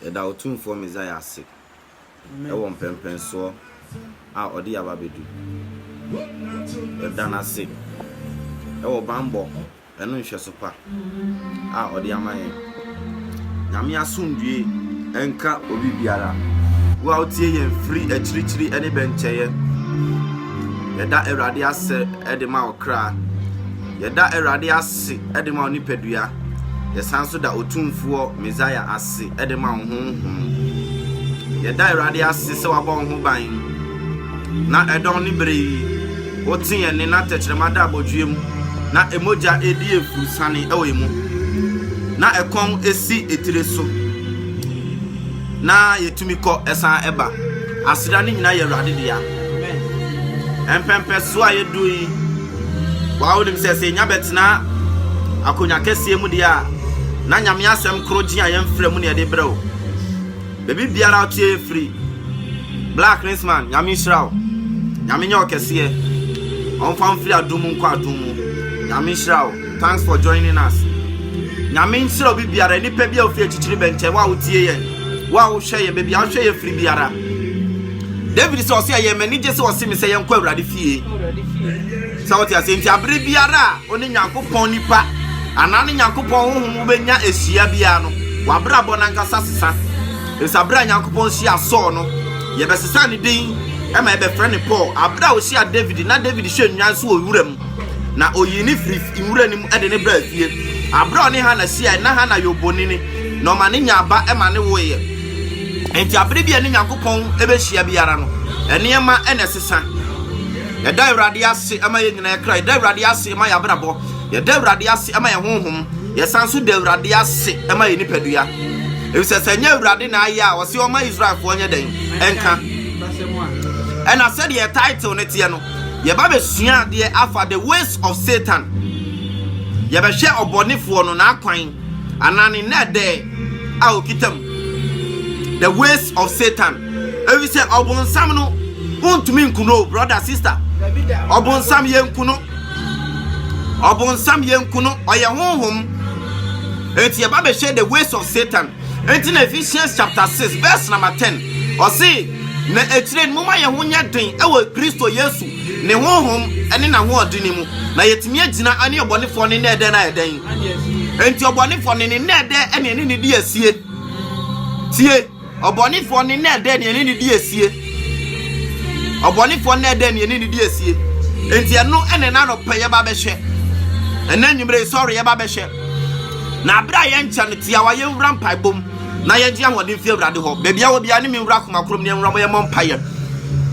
yɛda otumfo Messiah ase ɛwɔ mpɛmpɛnso a ɔde yaba bedu yɛda n'ase ɛwɔ bambɔ ɛno nhwɛsopa a ɔde amaye nyame asomdue enka obi biara wo otie yɛn free akyirikyiri ɛne bɛnkyɛyɛ yɛda Awurade ase ɛde ma okra yɛda Awurade ase ɛde ma onipadua yɛsan so da otumfo Messiah ase ɛde ma honhom yɛda Awurade ase sɛ wabɔ ho ban na ɛdɔn ne bere wote yɛn ne na tɛkyerɛma da abɔdwuem na emoja edi efu sane ɛwɔ mu na ɛkɔn esi etire so na yɛtumi kɔ ɛsan ɛba aseda ne nyina yɛ Awurade dia ɛmpɛmpɛ so a yɛdu yi waawunim sɛ nya betena akonya kɛseɛ mu dia na nyame asɛm krogi a yɛmfrɛ mu ne yɛde brɛw bebi biara otie free Black Christmas nyame hyiraw nyame nyɛ ɔkɛseɛ ɔmfa mfiri adom nkɔ adom mu nyame hyiraw thanks for joining us nyame hyiraw bi biara nipa bi a ofi akyikiri bɛnkyɛ wa wotie yɛn wa wo hwɛ yɛn bebi a hwɛ yɛ free biara David sɛ ɔse yɛ mani gye sɛ ɔse me sɛ yɛn kɔ Awurade fie sɛ wote ase nti abere biara ɔne Nyankopɔn nipa anane Nyankopɔn honhom benya ehyia bia no wabra bɔ nankasa sesa esabra Nyankopɔn hyia Saul no yɛbɛsesa ne din ɛma yɛbɛfrɛ ne Paul abra wo hyia David na David hwɛ nwan so owuram na oyini free nwura nim ɛde ne bra fie abra ne Hana hyia na Hana yobonini na ɔma ne nyaba ɛma ne woyɛ enti abere bia ne Nyankopɔn ɛbɛhyia biara no ɛneyɛma ɛna sesa yɛda Awurade ase ɛma yɛ nyina yɛkra yɛda Awurade ase ɛma yɛabrabɔ yɛda Awurade ase ɛma yɛ honhom yɛsan so da Awurade ase ɛma yɛ nipadua ebisɛ sɛ nyɛ Awurade na ayɛ a wɔse ɔma Israelfoɔ nyɛ den ɛnka ɛna sɛ deɛ title ne teɛ no yɛba bɛsua deɛ afa the ways of Satan yɛbɛhwɛ ɔbɔnefoɔ no na akwan anane na ɛdɛ a okitam the ways of Satan ebisɛ ɔbonsam no untumi nkuno brother sister ɔbonsam yɛnkuno ɔyɛ honhom enti yɛba bɛhwɛ the ways of Satan enti na Ephesians chapter 6 verse number 10 ɔse na etire mu ma yɛ ho nya den ɛwɔ Kristo Yesu ne honhom ɛne na ho ɔdene mu na yɛtumi agina ane ɔbɔnefoɔ ne na ɛdɛ na ɛdɛn enti ɔbɔnefoɔ ne na ɛdɛ ɛne ne di asie tie ɔbɔnefoɔ ne na ɛdɛ ne di asie ɔbɔnefoɔ na ɛdɛ ne di asie enti ɛno ɛne na no pɛ yɛba bɛhwɛ ɛna nwumre sorry yɛba bɛhwɛ na abra yɛ nkyɛ no tia wa yɛwura mpaebom na yɛgye ahɔden fi Awurade hɔ bebia wo bia ne me wura komakrom ne nwura mo yɛ mɔ mpaeɛ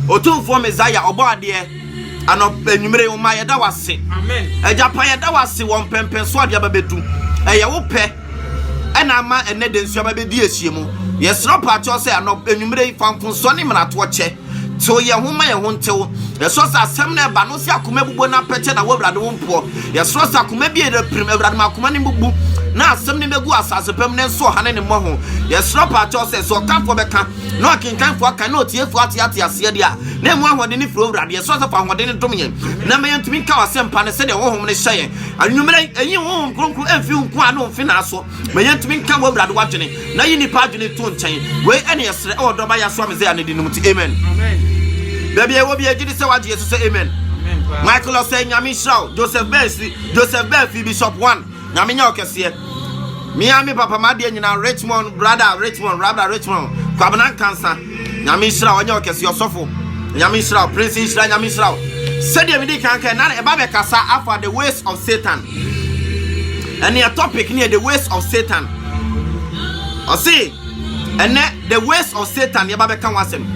otumfo Messiah ɔbɔ adeɛ ano nwumre wo ma yɛda wase amen agya pa yɛda wase wɔ mpɛmpɛn so ade ababedu ɛyɛ wo pɛ ɛna ama ɛnɛ de nsu ababedi ahyie mu yɛsrɛ pa kyɛ sɛ ano nwumre famfonso ne mrato kyɛ so ye homa ye hontew yeso sa asem na eba no si akoma bubo na peche na wo Awurade wo mpo yeso sa akoma bi ere prim Awurade ma akoma ne bubu na asem ne begu asase pem ne nso hane ne mo ho yeso pa cho se so kanfo beka na okinkanfo aka na otiefu ate ase dia na mu ahode ne fro Awurade yeso sa fa ahode ne dom yen na me yentumi ka wasem pa ne se de wo hom ne hye anwumre eyi wo hom kronkro amfi nko a no mfi na aso me yentumi ka wo Awurade wadwene na yi ni pa adwene to nkyɛn we ene yesre e odoba ya so Messiah ne dinum ti amen baby I will be a gidi say what Jesus say amen. Michael say nyame shraw Joseph Belfi Bishop 1 nyame nya okese Miami papa ma de nyina Richmond kwabana cancer nyame shraw nya okese osofo nyame shraw prince shraw nyame shraw said me di kan na e ba be kasa after the ways of Satan and your topic near the ways of Satan or see and the ways of Satan ye ba be kan wasem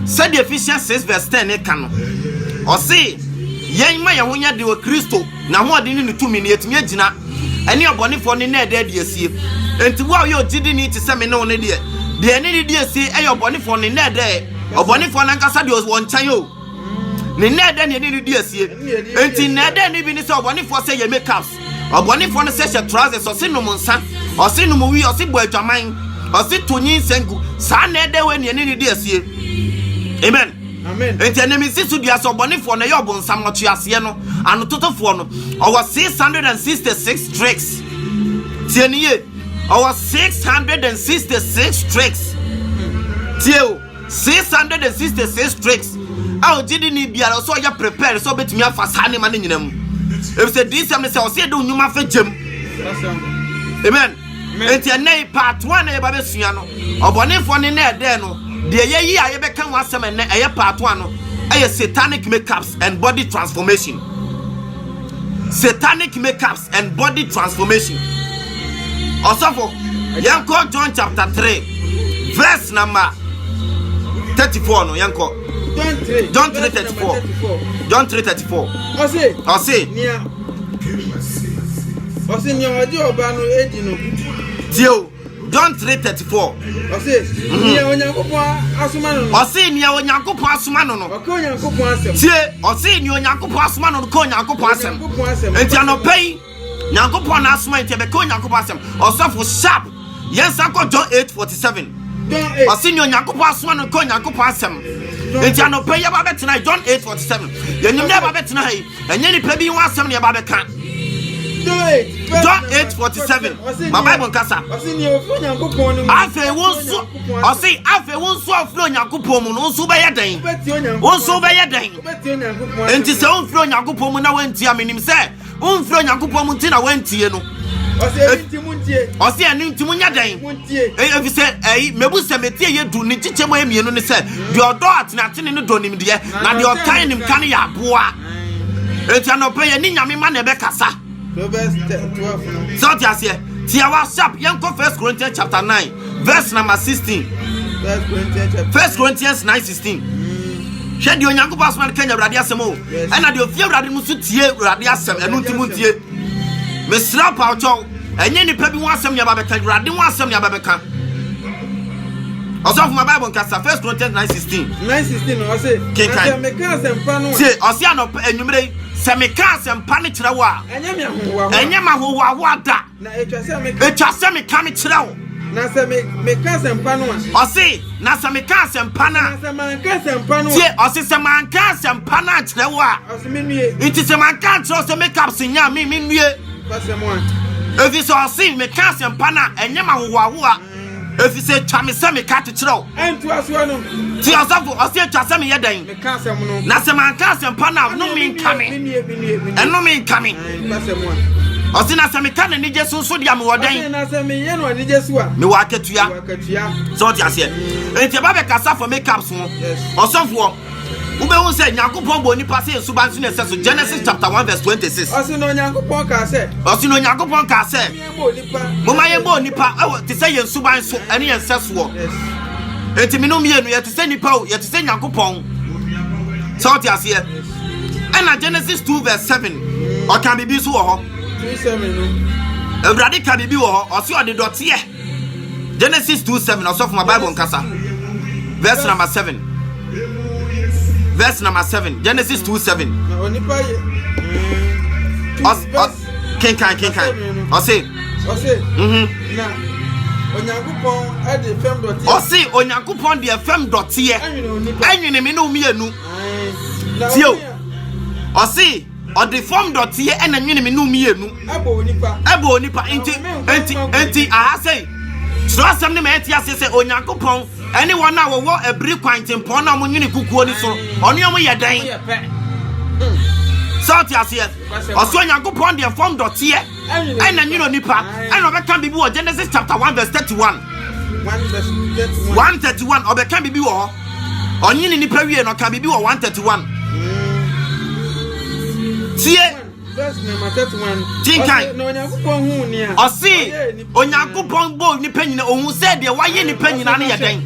said the Ephesians 6 verse 10 e kan o see yen ma ye ho nya de o Kristo na ho ade ni tumi ne etumi agina ene obonefo ne na ede de asie enti wo ye ogidi ni ti se me ne one de ne de asie e obonefo ne na ede obonefo na nkasa de won chan o ne na ede ne de asie enti na ede ne bi ni se obonefo se ye makeups obonefo ne se she trousers o se no monsa o se no mo wi o se bo adwaman o se tonyin sengu sa na ede we ne de asie amen amen enti enemi sisu dia so bonefo na ye obonsam no tuase no ano totofo no over 666 tricks tieniye Our 666 tricks. Tio 666 tricks. I didn't need be also ya prepared so bet me for Sunday man in them. If say this time say say do nyuma fa jam. Amen. Enti na part 1 e ba be sua no. Obonefo ne na e de no. De ye yi aye be kan wasem na e part 1 no. Aye satanic makeups and body transformation. Satanic makeups and body transformation. Osofo, yanko John chapter 3 verse number 34 no yanko. John 3:34. John 3:34. Ose nia nia wadi oba no edi no. Tio John 3:34. Ose nia onyankopon asoma no. Ose nia onyankopon asoma no no. Ko onyankopon asem. Tie ose nia onyankopon asoma no ko onyankopon asem. Enti anopai nyankopon asoma enti be ko onyankopon asem. Osofo sharp. Yensa ko John 8:47. Ose nia onyankopon asoma no ko onyankopon asem. Enti anopai ya ba betena John 8:47. Yenim na ba betena hai. Enye ni pa bi ho asem ne ba beka. John 8:47. My Bible kasa. Afe wonso. Osi afe wonso afro nyankopon mu no nso be yeden. Wonso be yeden. Enti se wonfro nyankopon mu na wanti amenim se wonfro nyankopon mu nti na wantie no. Osi eni nti mu nyaden. Efi se mebu se metie yedu ni chichemo emienu ne se de odo atenatene ne do nim de na de otan nim kan ya aboa. Enti anope ye ni nyame ma na be kasa. Verse 12. So here. Tia wa sharp. Yanko 1 Corinthians chapter 9, verse number 16. 1 Corinthians 9:16. Shed you yanko pass man Kenya radio asemo. And na de ofie radio mu so tie radio asem enu ntimu tie. Me sra pa ocho. Enye ni pa bi ho asem ya ba beka radio ho asem ya ba beka. Also from my Bible kasa 1 Corinthians 9:16. 9:16 no say. Na me ka asem pa no. See, o sia no enwumre se me ka asem pa ne kire wo a. Enye ma ho wa da. Na etwa se me ka me kire wo. Na se me ka asem pa no a. O see, na se me ka asem pa na. Na se man ka asem pa no. See, o see se man ka asem pa na kire wo a. O se me nue. Iti se man ka kire se make up sinya me nue. Pasem one. Efi so o see me ka asem pa na enye ma ho a. If you say chame se me ka tikiro entu aso no ti asafo o se twa se me yeden me ka asem no na se man ka asem pa na no me nkame eno me nkame o se na se me ka na ni jesu so dia me woden na se me ye no ni jesu a me wa katua so ti ase enti ba be kasa for makeup so o sonfo ube won say nyankopon bo nipa se suban so na se so Genesis chapter 1 verse 26 o se no nyankopon ka se mama ye bo nipa ti say ye suban so ene ye nseso enti minu mienu ye ti say nipa o ye ti say nyankopon so ti ase e na Genesis 2 verse 7 o kan bibi so wo ho 27 no Ewrade kan bibi wo ho o se o de dote Genesis 2:7 also from my Bible nkasa verse number 7. Verse number 7. Genesis 2:7. King. I say. Na Onyankopon e de fem dotie. O say Onyankopon de fem dotie. Anwene me no mienu. Tio. O say o de fem dotie e na nwene me no mienu. Ebo onipa enti aha say. So asem ne me etia say Onyankopon anyone na wo ebri kwantempo na mo nwene kukuo ni so ono yom yedan so ti ase oso Onyankopon de form dotie ai na nwene nipa ai no beka bibi wo Genesis chapter 1 verse 31 131 obeka bibi wo onyine nipa wie no ka bibi wo 131 tie verse number 31 tinkai no Onyankopon hu ni a osi Onyankopon bo nipa nyina ohun se de waye nipa nyina ne yeden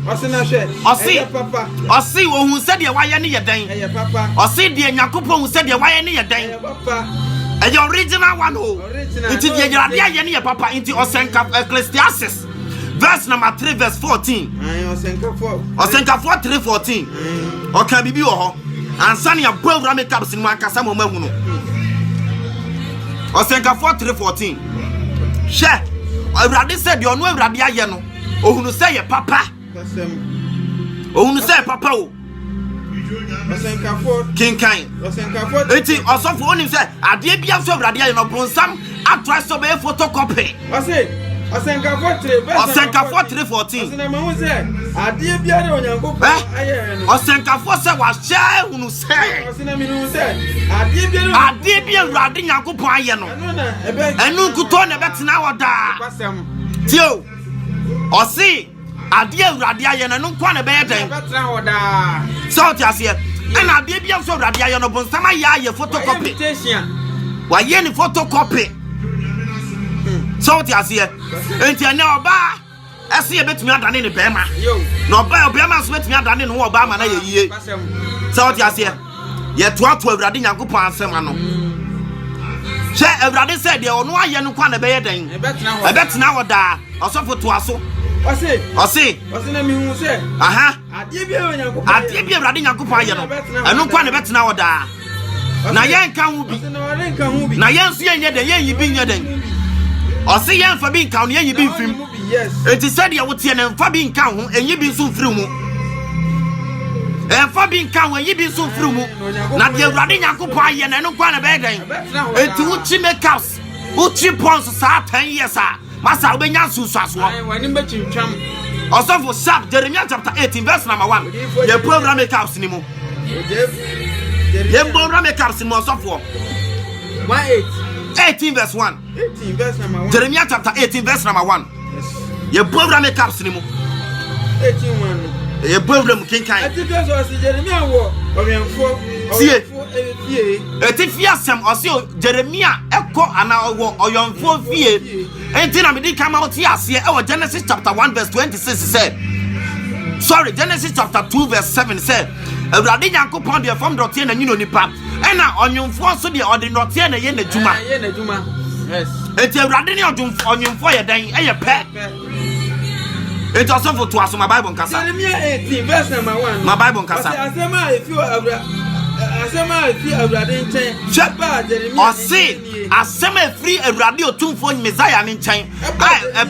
osi ohun se de waye ne yeden osi de Onyankopon hu se de waye ne yeden e original one ho inti de Ewrade aye ne papa inti Osenka Ecclesiastes verse number 3 verse 14 Osenka 3:14 o kan bibi wo ho ansa ne abo Ewra make up sin mu akasa mo mahu no Osenka 3:14 she Ewrade said the onu Ewrade aye no ohunu say ye papa ohunu say papa o Osenka 4 kinkan Osenka 4 eti osofo onim say ade bia so Ewrade aye no bronsam atwa so be photocopy Osenkafo 3:14 Osenkafo se wa hye hunu se ade bi Awurade Nyankopon aye no enu nkuto na betena woda tio osi ade Awurade aye no nkwa na beye den betena woda so ti ase na ade bi so Awurade aye no bonsama ya aye photocopy wa ye ni photocopy so ti ase enti na oba ese ye betumi adane ne bema na oba obema so betumi adane ne oba ma na ye yie so ti ase ye toato Awurade Nyankopon asema no she Awurade se de ono aye no kwa na beye den e betena woda osofo to aso osi na mi hu se aha ade bi Awurade Nyankopon aye no eno kwa na betena woda na yen kan hu bi na yen so yen den yen yi bi yen den osi yen fa bi kan yen yi bi fim enti said ya wotie na fa bi kan ho enyi bi so firi mu fa bi kan ho enyi bi so firi mu na de Awurade Nyankopon aye na eno kwa na be den enti uchi makeups uchi pons sa 10 years a masa obenya susuaso wani be twintwam osofo sharp Jeremiah chapter 18 verse number 1 ye program makeups ni mu ye program makeups ni mu osofo 18 verse 1 Jeremiah chapter 18 verse number 1 ye program makeups ni mu 18:1 ye program kinkan atife so si Jeremiah wo owenfo etifia sem osi Jeremiah eko ana wo oyonfo fie enti na medi kama oti ase e wo Genesis chapter 1 verse 26 said sorry Genesis chapter 2 verse 7 said Awurade Nyankopon de fam dote na nyino nipa ena onyomfo so de ode dote na ye na djuma yes enti Awurade ne onyomfo ye dan eye pe enti osofo to aso my Bible nkasa Jeremiah 18 verse number 1 my Bible nkasa asema if you Awurade nchen ba Jeremiah osi asema free Awurade otumfo Messiah ne nchen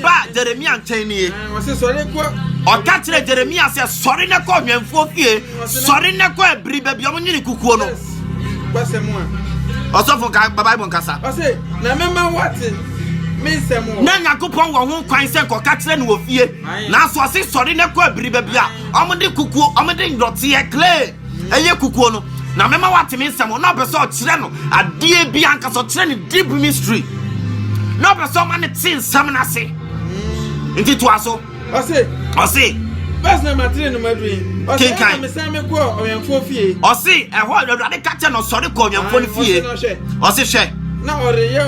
ba Jeremiah nchen ni osi sore ko oka kire Jeremiah se sore ne ko nwenfo fie sore ne ko abiri ba bi omnyini kukuo no basemu osofo ka Bible nkasa osi na memma wate mesemu na Nyankopon wo ho kwan se ko ka kire ne wo fie na so osi sore ne ko abiri ba bia omde kukuo omde ndote ye clay eye kukuo no na mema wate me nsem na be so kire no ade bi anka so kire ne deep mystery na be so ma ne tin nsem na se nti to aso osi best na matire no madui osi na me san me ko oyenfo fie osi eho Awurade ka kire no sori ko oyenfo ne fie osi hwe na ore ye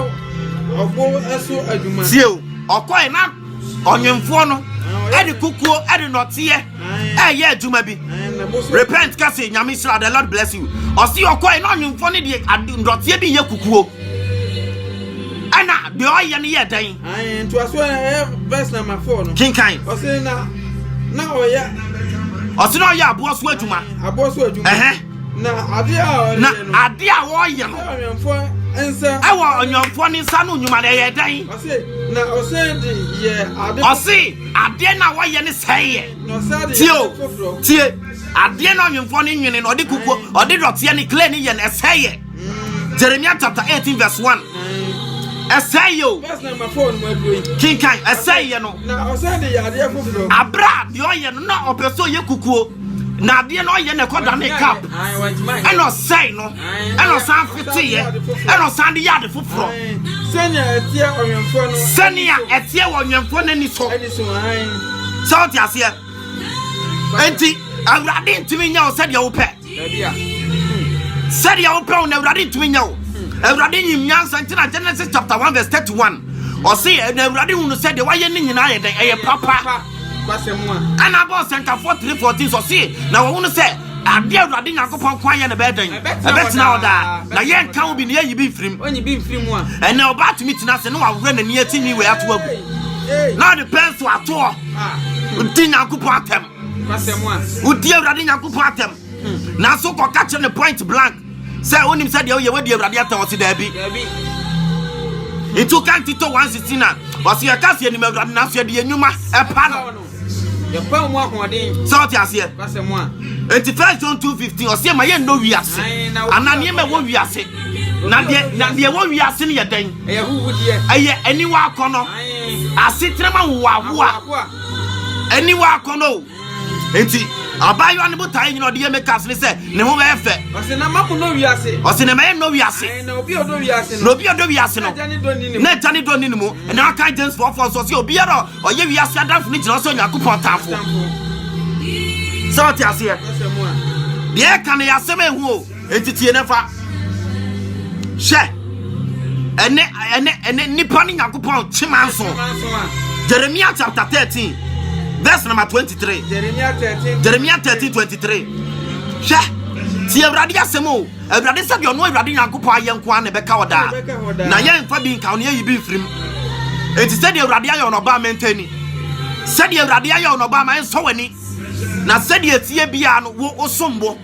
ogbo eso adwuma tie o okoi na oyenfo no edi kukuo edi notie ye adwuma bi repent kasi nyame sira the Lord bless you osi okoi na oyenfo ne de notie bi ye kukuo ana de oye ne ye dan to aso verse number 4 no kinkan osi na oya osi na oya abo so adwuma na ade a wo ye no oyenfo ensa awo onyomfo ne nsa no nyuma de ye dan na osedi ye ade osi ade na wo ye ne seye no sadi tie ade na onyomfo ne nwene no de kukuo ode dote ne clay ne ye ne seye Jeremiah chapter 18 verse 1 esayo verse number 4 no adui kinkan esayo no na osedi ye ade foforo abra de oye no na opeso ye kukuo na ade na oye ne koda ne cap eno sei no eno san fitiye eno san de yade foforo senia etie onwemfo no senia etie onwemfo na ni so so ti ase enti Awurade ntimi nya o sede wo pe sede wo pe na Awurade ntimi nya o Awurade nyim nyansa ntina Genesis chapter 1 verse 31 o se na Awurade hunu sede waye ne nyina ye den eye papa ana bo Osenkafo 3:14 so se na wo hunu se ade Awurade Nyankopon kwan ye ne be den ebetena oda na ye nka wo bi ne yi bi mfirim onyi bi mfirim a ene oba tumi tina se ne wa wure na ni atini we ato agu na de penso ato udi Nyankopon atem udi Awurade Nyankopon atem na so ko catch ne point blank say onim say de ye wadi Awurade atem o si da bi itu kan Tito 1:16 na o si ya kasi ni Awurade na so de enwuma e pa no ye pa mu ahoden so ti ase pasemu a enti 1 John 2:15 o si ma ye no wiase ananie me wo wiase na de wo wiase ne ye den eye huhudie eye aniwa akono Asitrema wa anywhere kono enti abayo an botai ni ode make us ni say ne ho be fe ose na mamu no wiase ose na me no wiase na obi odo wiase no obi odo wiase no na tani do ni mu na aka James 4 so say obi ero oye wiase adanfo ni jina so Yakobon tafo so ti ase bia kan ya sema ehu o entitie nefa she ene nipa ni Yakobon chimanso Jeremiah chapter 13 verse number 23. Jeremiah 13:23. She ti Awurade asemo Awurade se de ono Awurade Yakobon ayenko an beka oda na yen fa bi nka ono yi bi mfrim enti se de Awurade aye ono ba mentani se de Awurade aye ono ba ma enso wani na se de etie bia no wo osombo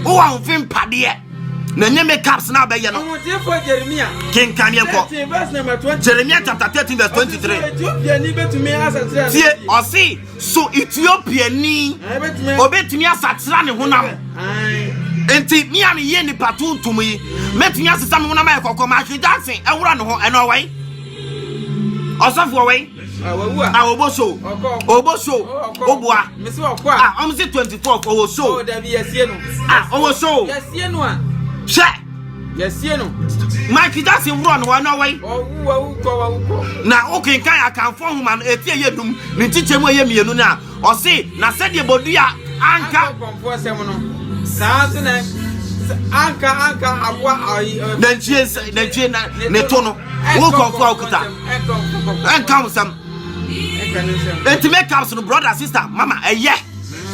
wo wa mfim pade na nye makeups na be ye no Jeremiah king kan yenko Jeremiah chapter 13 verse 23. Ethiopia ni betumi asatira tie osi so Ethiopia ni obetumi asatira ne honam enti mi am ye ni patuntum yi metumi asesa me honam ayekoko ma hwe Jackson ewura ne ho eno wai osofo wai oboso obua mesi okwa omzi 24 owoso da bi yesie no owoso yesie no a she yesie no Michael Jackson run wa no way wo na okin kan akanfo human etie yedum ne tichemu ye mienu na o se na sede bodua anka konfo sem no saa so na anka abwa na nchie ne to no wo konfo akuta anka musam enti make up no brother sister mama eye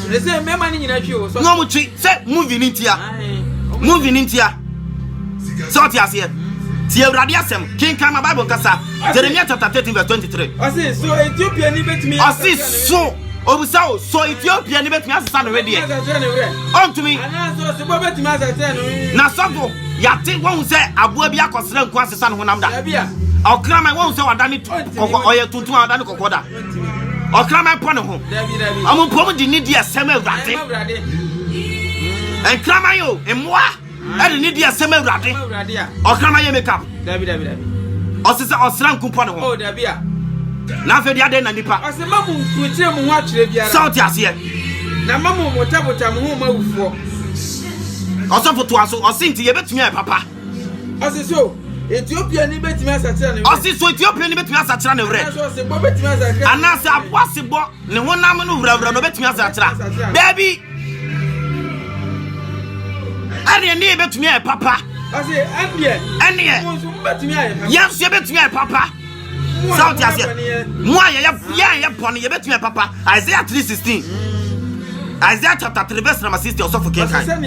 they say mema ni nyina hwe o so no mu chi say movie ni ntia so ti ase ti Awurade asem king kan Bible kasa Jeremiah chapter 13 verse 23. Ose so Ethiopia ni betimi ose so obisa so Ethiopia ni betimi asesa no we de ontumi ana so se bo betimi asesa no na sofo yate won se aboa bi akosere nko asesa no honam da bia okrama won se wadane kokko oye tuntun wadane kokko da okrama pon ho amu pom di ni di asem Awurade enkrama yo emwa eri ni di asem Awurade okrama ye makeup dabi osisa osran kumpo ne ho o dabi a na fe dia de na nipa ose mamu nkuchire mu ho atire biara sauti ase na mamu motabota mu ho mawufo osofoto aso osinti ye betumi e papa ose so Ethiopia ni betimi asatira ne ose so Ethiopia ni betumi asatira ne wure ose bo betimi asatira anase aboasebo ne honam no wura no betumi asatira baby ari ni betumi e papa ose anie mo betumi aye papa yes ye betumi e papa sauti ase mo aye ya pon ye betumi e papa Isaiah 3:16 Isaiah chapter 3 verse number 60 also for king kan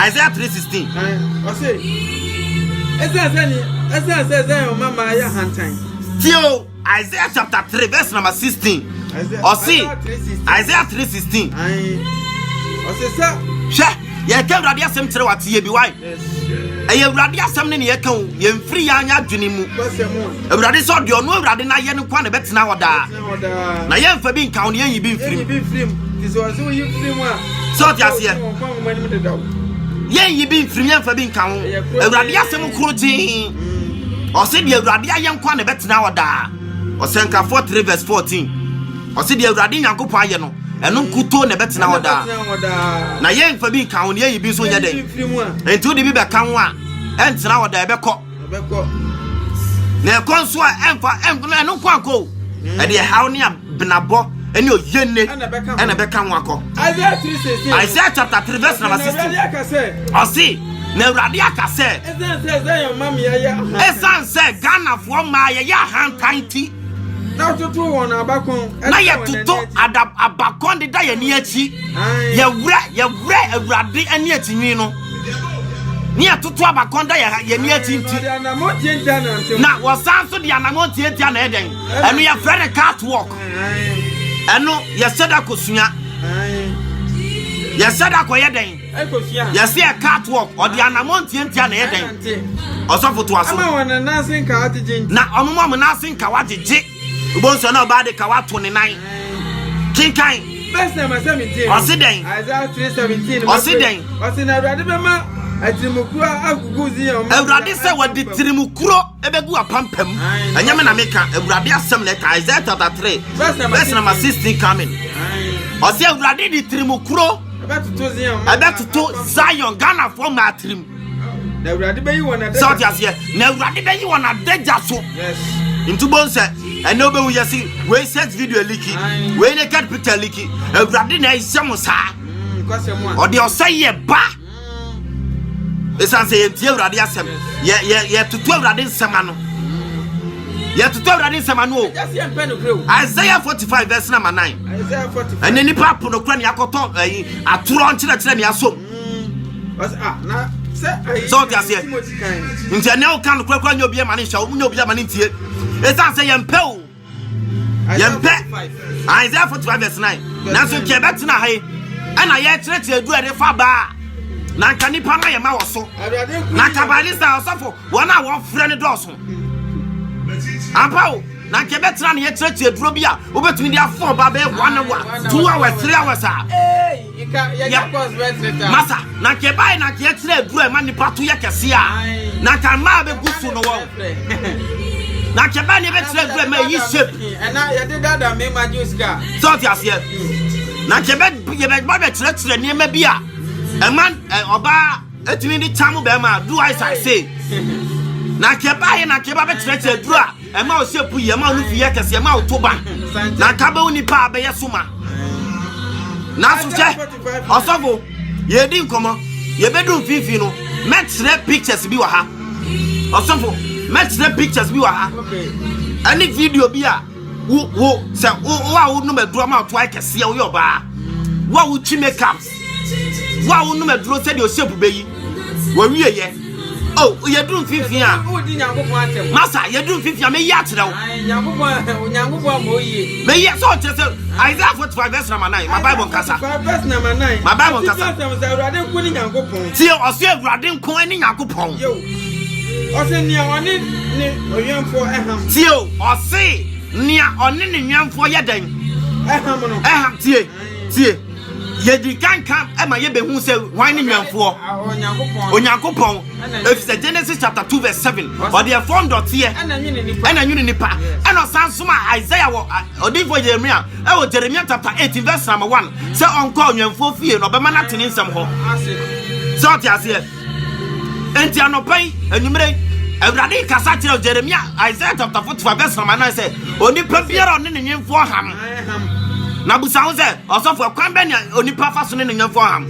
Isaiah 3:16 ose Esa mama ya hantan. Tio Isaiah chapter 3 verse number 16. Isaiah 3:16. Ose sa she ye ka Awurade asem kire wate ye bi wai. Eye Awurade asem ne ye ka o ye mfiri ya anya adwene mu. Awurade so de ono Awurade na ye ne kwa ne betena woda. Na ye mfa bi nka o ne yi bi mfirim. Tiso so yi mfirim a. So ti ase yen yi bi mfirim ye mfa bi nka ho. Awurade asem kuro tin. O se de Awurade aye nkwa ne betena woda. O se nka 4 verse 14. O se de Awurade Yakobon aye no eno nkuto ne betena woda. Na yen mfa bi nka ho ne yi bi so nya den. Enti odi bi be ka ho a entena woda ebekọ. Na konso a emfa eno kwa ko. E de hawo ne abnabo ene oyenne ene beka ho akọ. Isaiah chapter 3 verse number 16. O se na Awurade akase esan se Ghana fo ma ye ya hantanti na tutu won abakon na ye tutu abakon de da ye ni achi ye wure Awurade ani atinwi no ni atutu abakon da ye ni achi nti na wasan so de anamonti etia na eden eno ye frere catwalk eno ye seda kosua ye sada koye den ye se a catwalk or the anamonti entia na yeden osofoto aso ama wona nasin ka atije na omomo am nasin ka wajeje ubonso na oba de ka wato ne nan kinkan verse number 17 osiden Isaiah 3:17 osiden osina Awurade be ma Atimukura aguguzi ya. Ewurade say wadi tirimukuro ebegu apampam. Anyame na meka Ewurade asem le ka Isaiah chapter 3 verse number 16 coming. Ose Ewurade di tirimukuro abetuto Zion Ghana for ma tirim. Na Ewurade be yi wona de. So tiase na Ewurade be yi wona deja so. Yes. Intubon say ene obe wu yesi we set video leaky we naked picture leaky Ewurade na isem sa. Odi oseye ba. Esan say enti Ewurade asem ye tutu Ewurade nsem ano ye tutu Ewurade nsem ano Isaiah 45 verse number 9 Isaiah 45 ene nipa pono kra ne akoto aturo nkyere ne asom na so ti ase nti ene o kan kra nya obi ma ne hwa nya obi ma ne ntie esan say yempe o yempe Isaiah 45 verse 9 na so ke betina hai ana ye kyerɛ edu ere fa ba na kanipa na ye ma wo so na kabalista osofo wona wo frɛ ne dɔso ampao na ke betra ne ye kyerɛ duro bi a obetumi dia afɔ ba be 1 hour 2 hours 3 hours a masa na ke bai na ke kyerɛ duro e ma nipa to ye kɛse a na kan ma be gusu no wo na ke bai ne be kyerɛ duro ma yi shape na ye de dada me ma juska so ti ase na ke be ye be ba be kyerɛ ne ma bi a a man oba etimi di tamu be ma do I say na keba na keba be kyerɛ duru a e ma o sepu ye ma o fiye kese ye ma o toba na ka be oni pa be yesoma na so che osofo ye di nkomo ye be do fifi no metre pictures bi wa ha osofo metre pictures bi wa ha any video bi a wo se wo no meduro ma to ai kese ye wo yoba wo chi makeups wa wonu meduro se de oshepu beyi wa wiye ye oh ye dun fifi a odi nyankopon atem masa ye dun fifi a me yi akyerɛ wo nyankopon mo yi me yi so kyerɛ Isaiah 45 verse number 9 my Bible nkasa verse number 9 my Bible nkasa Ewurade nko ni nyankopon tie ose Ewurade nko ni nyankopon yo ose nia oni ni oyamfo eham tie ose nia oni ni nwamfo ye dan eham no eham tie ye di kanka e ma ye be hu se hwan ni nwamfo onyankopon efise Genesis chapter 2 verse 7 or the form dot here ena nwini nipa ena sansoma Isaiah wo odifo Jeremiah e wo Jeremiah chapter 18 verse number 1 say onko onwamfo fie no be ma na tene nsem ho so ti ase enti anopai enumere Ewurade kasa kire Jeremiah Isaiah chapter 45 verse number 9 say onipa biara ne nwamfo ham na busa ho se osofo kwan be ne onipa fa so ne nwamfo ham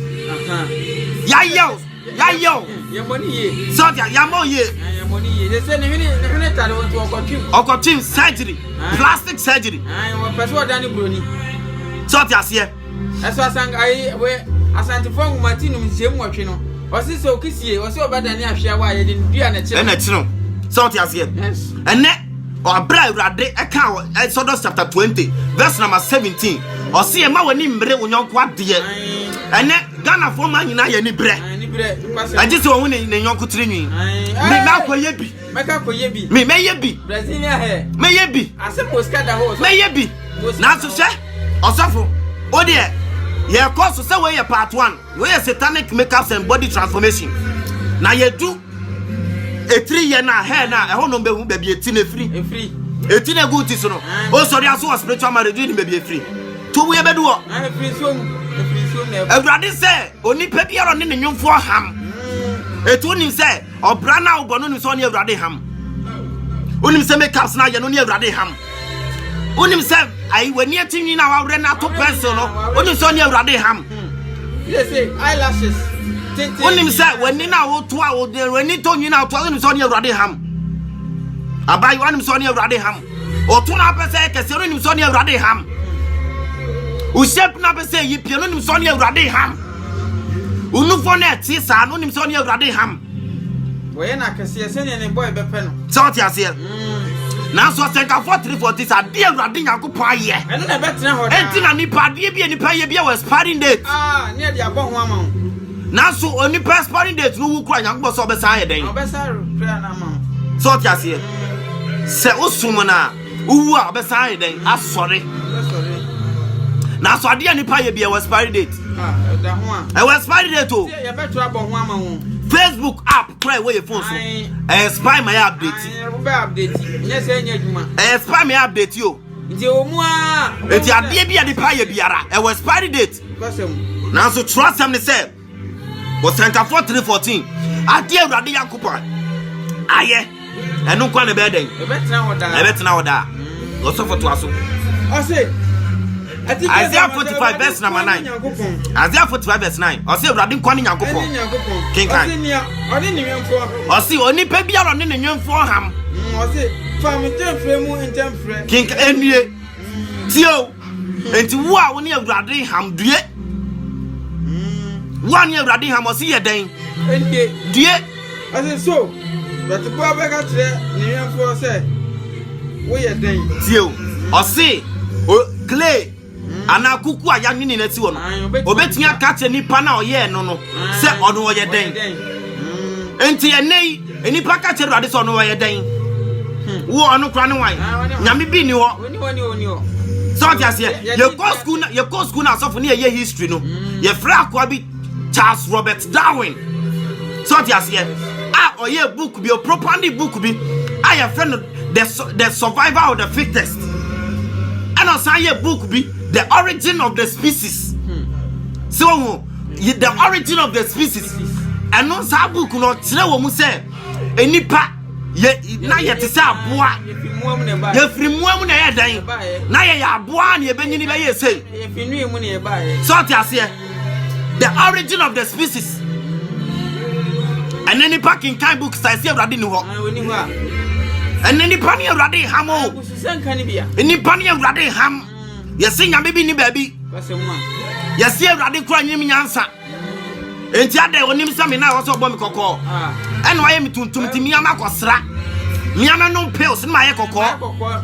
ya yo ye money ye so ya mo ye they say ne tare won to okotim surgery plastic surgery wo person oda ne broni so ti ase eso asang ai we asante fo ngumatinum nsiem wotwe no osi so kisie osi obada ne ahwe wa ye din dua na kire na kire so ti ase ene obra Ewurade eka Exodus chapter 20 verse number 17 osi e ma wani mbre onyonko ade ene Ghana fo ma nyina ye ni bre aje se won ne nyonko tirinwi me ma koye bi meka koye bi me ye bi Brazilian hair me ye bi ase postcard ho me ye bi na so hwe osofo o de ye course se we ye part 1 we ye satanic makeups and body transformation na ye do e 3 year na hair na e ho no be hu ba bi eti na free eti na good so no o sorry aso spiritual marriage ni be bi free to we be do o free so na Ewurade say oni pa biara ne nwomfo ham etu nim say obra na obo no nim so ne Ewurade ham onim say makeups na ye no ne Ewurade ham onim say ai wani atinwi na wa wre na to pencil no onim so ne Ewurade ham they say eyelashes onim say wani na wo to a wo de wani to nwi na to onim so ne Ewurade ham abai wanim so ne Ewurade ham o to na pese kese onim so ne Ewurade ham ushep na pese yi pie onim so ne Ewurade ham unufo na ti sa no onim so ne Ewurade ham we na kese se ne boy be pe no so ti ase na so senka 4340 sa de Ewurade Nyankopon aye eno na betre ho enti na nipa de bi nipa ye bi was expiring date ne de abɔ ho ama na so oni expiring date no wu kura Nyankopon so be sa aye den obesa prayer na ama so ti ase se osum na uwu a be sa aye den asori na so ade nipa ye bi was expiring date da ho a was expiring date o ye betre abɔ ho ama ho Facebook app try where your phone so spy my update yes juma spy my update yo nti omua enti ade bia de pa ye biara e was expiry date now so trust them they say was Sanka 4314 ade awrade yakopa aye enu kwa ne be den e betena oda go so for to aso o say Isaiah 45 verse number 9. Isaiah 45 verse 9. O say awrade kwa ne yankopon kinkan ode ni nwemfo o say oni pa bia ro ne nwemfo ham o say fam temfre mu ntemfre kinkan enue tio enti wo a wo ne awrade ham due wo ne awrade ham o say ye den enue due o say so but bo be ka tre ni nwemfo say wo ye den tio o say clay ana kuku aya nwini na ti wo no obetumi aka nipa na oye no se ono oye den enti enei enipa ka che Awurade so ono oye den wo ono kra ne wan nyame bi ni ho so just here ye go school na so for ne ye history no ye fra akwa bi Charles Robert Darwin so just here oye book bi o properly book bi I friend the survival of the fittest and also a book be the origin of the species. So the origin of the species. And no sa book no tire wo mu say enipa ye na ye te say aboa ye frimuam na ye dan na ye aboa na ye benyini be ye say ye finui mu na ye ba ye so te ase the origin of the species. And enipa kin kan book say Awurade ni ho oni ho a and enipa ni Awurade ham o kususanka ni bia enipa ni Awurade ham yesi nyame bi ni baabi yesi Awurade kura nyim nyansa enti ade onim sami na wo so obo mi kokko ene waye mi tuntum ti mi ama kosra mi ama no pills ni ma ye kokko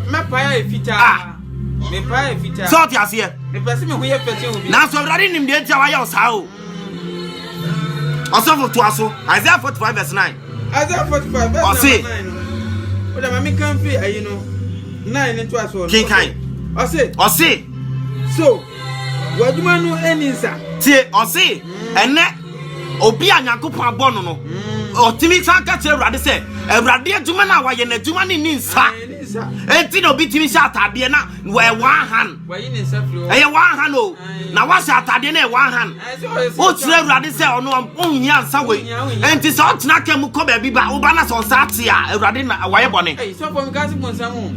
me pa ya efita me pa ya efita so ti ase me pese me ho ye pese obi na so Awurade nim de enti waye o sa o osofo to aso Isaiah 45 verse 9 Isaiah 45 verse 9 oda mami kan fi ayi no 9 into aso kinkan o say so waduma no eninsa tie o say ene obi anyankopon abon no otimi sanka che Awurade se Awurade aduma na waye na aduma ni ninsa enti no bi timi sha atade na we one hand wayi ni nsa firi eye one hand o na wa sha atade na one hand o tire Awurade se ono onhia nsa we enti so tena kam ko ba bi ba wo ba na so nsa ate a Awurade na waye bone so for me ka si bonsa mu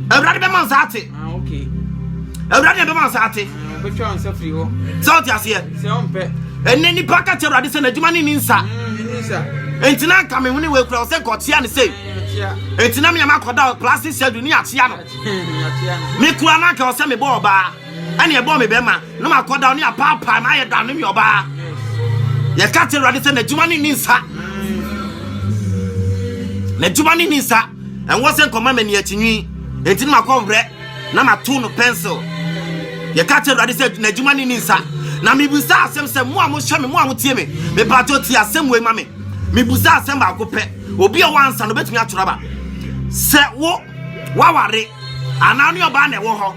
Awurade be man nsa ate okay Awurade be man nsa ate be twa nsa firi ho so ti ase se on pe eneni paka che Awurade se na aduma ni ninsa enti na ka me huni we kura se kotia ne se enti na me makoda plastic schedule ni atia no me kura na ka o se me bo oba ane e bo me be ma no makoda oni apapa ma ye da no me oba ye ka che Awurade se na aduma ni ninsa na aduma ni ninsa en wo se nkoma mani akinwi enti na makombre na matu no pencil ye ka che Awurade se na aduma ni ninsa na me busa asem se mo amhwe me mo amtie me pato ti asem we ma me busa asem ba ko pe obi e wansa no betumi atoraba se wo waware anani oba na wo ho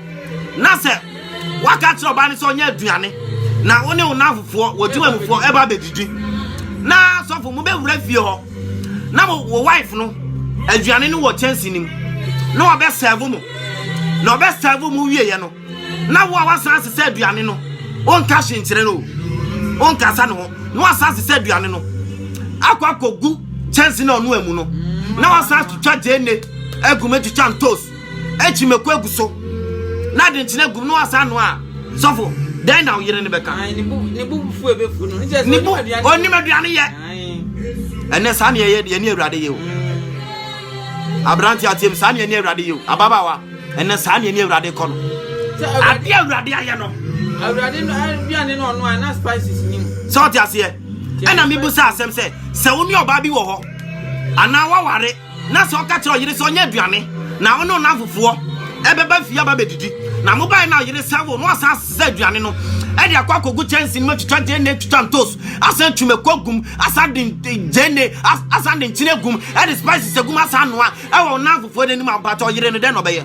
na se waka tro ba ni so nya aduane na woni unafufo wodima mufo e ba bedidi na sofo mu be wura fie ho na wo wife no aduane ni wo chance nim na wo be serve mu na wo be serve mu wie ye no na wo awasan se aduane no on ka hyenkyere no on ka sa no no asase se aduane no akwa kogu chance na onu emu no na wasase twa jene agume twa ntos echimekwa eguso na de nchine gum no asa no a sofo den na yire ne beka ni bu fu ebefu no ni bu oni maduane ye ene sa ne ye ni Awurade ye o abranti atem sa ne ni Awurade ye o ababawa ene sa ne ni Awurade kono ade Awurade aye no Awurade no aduane no ono na spices nim so ti ase ena mi bu sa asem se woni oba bi wo ho ana waware na so ka kire yire so nya aduane na ono na fofo ebeba fia ba bedidi na mo bai na yire sa wo no asa se aduane no e dia kwa kogu chance ni matutwa jene tutwa ntos asa twume kogum asa din jene asa din chine gum e the spices gum asa no a e wo na fofo de ni ma ba to yire no de no be ye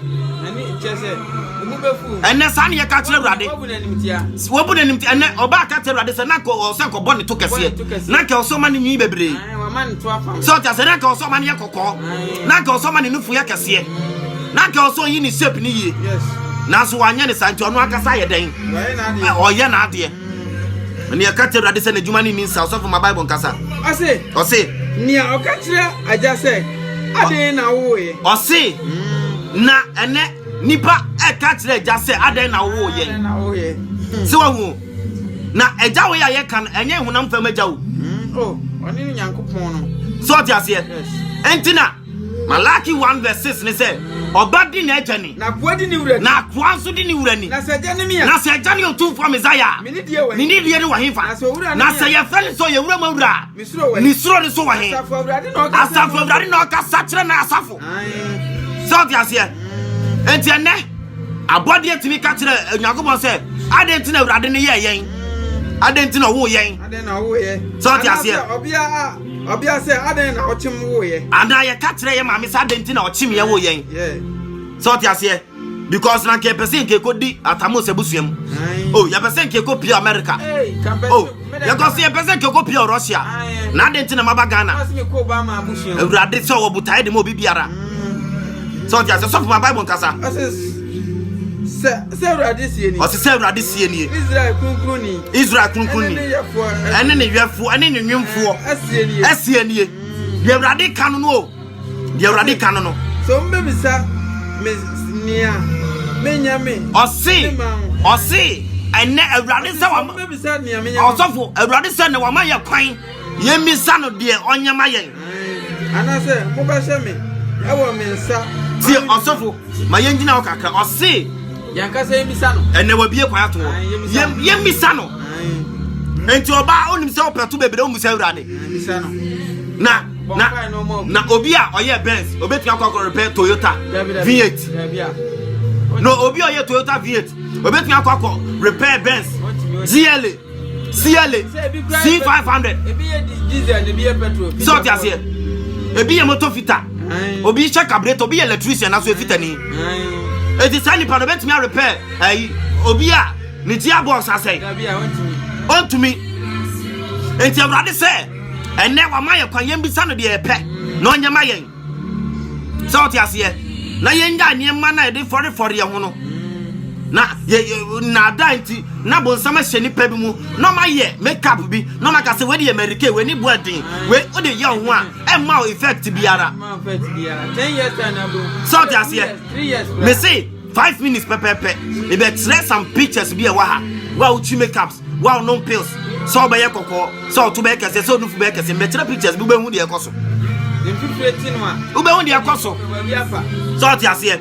ene sa ne ye ka kire urade wo bu nanim ti ene oba ka kire urade se na ko se ko bone to kese na ka so ma ne nyi bebre so ta se na ka so ma ne ye kokko na ka so ma ne nufu ye kese na ka so yi ni shape ni ye na so wanya ne santi ono akasa ye den o ye na ade ne ka kire urade se na juma ni nsa so for my bible nkasa ose ni o ka kire aja se ade na wo ye ose na ene nipa e ka kire aja se ade na wo ye se wa hu na eja wo ya ye kan enye hunam fam eja wo oni ni Nyankopon no so ti ase entina Malaki 1:6 ne say obadi na eja ni na kwa di ni wura na kwa so di ni wura ni na se eja ni mia na se eja ni otu for Messiah ni die wa ni die ni wa hinfa na se ye feli so ye wura ma wura ni suro ni so wa hin asafu awurade na ka sachire na asafu so ti ase entene abodi etimi ka kire Nyankopon say ade ntina awurade ne ye yen ade ntina wo yen ade na wo ye so ti ase obia say ade na ochim wo ye ana ye ka kire ye ma me say ade ntina ochim ye wo yen so ti ase because na ke person ke kodi atamo sebusuam oh ya person ke ko pia America oh ya ko say person ke ko pia Russia na ade ntina maba Ghana awurade so wo butai de mo bibiara so ti ase so for my bible nkasa se awurade sie ni o se awurade sie ni Israel kunkunni ene ne yefo ene ne nwemfo asie ni de awurade kanu no de awurade kanu no so mbebisa nia menyame o se ene awurade se wa mbebisa nia menyame osofo awurade se ne wa ma ye kwan ye misa no de onyama yen ana se mo ba hye me ewo me nsa ti osofo ma yengina okaka o se yankasa yemisa no ene wa bie kwa ato yemisa no enti oba onim se opeto bebere o musa awurade yemisa no na obi a oye Benz obetu akwa repair Toyota V8 no obi oye Toyota V8 obetu akwa repair Benz GLA CLA C500 ebi ye diesel ebi ye petrol so ti ase ebi ye motor fita obi check carburetor obi electrician na so fita ni eti sani pa no betu me repair obi a ni dia boss asai ontumi enti awurade se ene wa maye kwan yembisa no de epe na onyama yen so ti ase na yenga ni ma na de for ye ho no na na danti na bonsama hye ni pa bi mu no ma ye makeup bi no ma ka se we de America we ni boadin we o de ye ho a e ma effect biara 10 years na bro so ti ase 3 years me say 5 minutes pepepe e be trace some pictures bi e wa ha wa uchi makeups wa no pills so be ye kokko so to be kese so nufu be kese me tira pictures bi be hu de ekoso dem 15 ma u be hu de ekoso so ti ase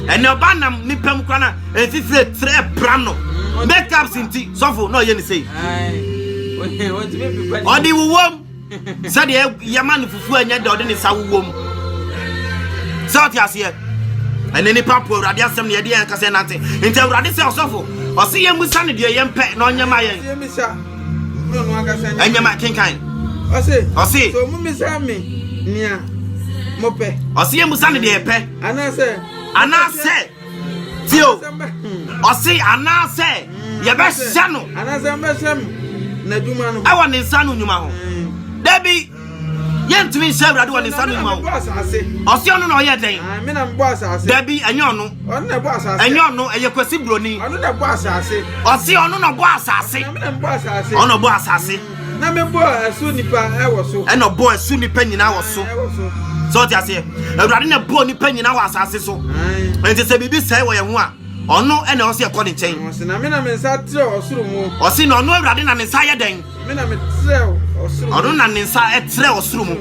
ene oba nam ni pam kwana e fifre tre brano makeups inti so for no ye ni say odi wuwom so de ye man fufu anya de odi ni sa wuwom so ti ase ene ni papo awurade asem ne ye de yan kase nante enti awurade se osofo o se ye musa ne de ye mpe na onyama ye yemisa no no akasa nya enyama kinkan o se so mu misa me nia mope o se ye musa ne de ye pe anase tio o se anase ye be hye no anase mbe hye na duma no awa ne nsa no nyuma ho debi yentumi hye awurade wa ne nsa no nyuma ho o se ono na o ye den me na mbo asase debi enye ono na bo asase enye ono eye kwasi broni ono na bo asase o se ono na bo asase me na mbo asase ono bo asase na me bo asu nipa ewo so e no bo asu nipa nyina wo so so ti ase awurade na bo nipa nyina wo asase so enti se bibi sai wo ye ho a ono e na o se e ko ne nchen o se na me na me nsa tre osuru mu o se na ono awurade na ne nsa ye den me na me tre osuru ono na ne nsa e tre osuru mu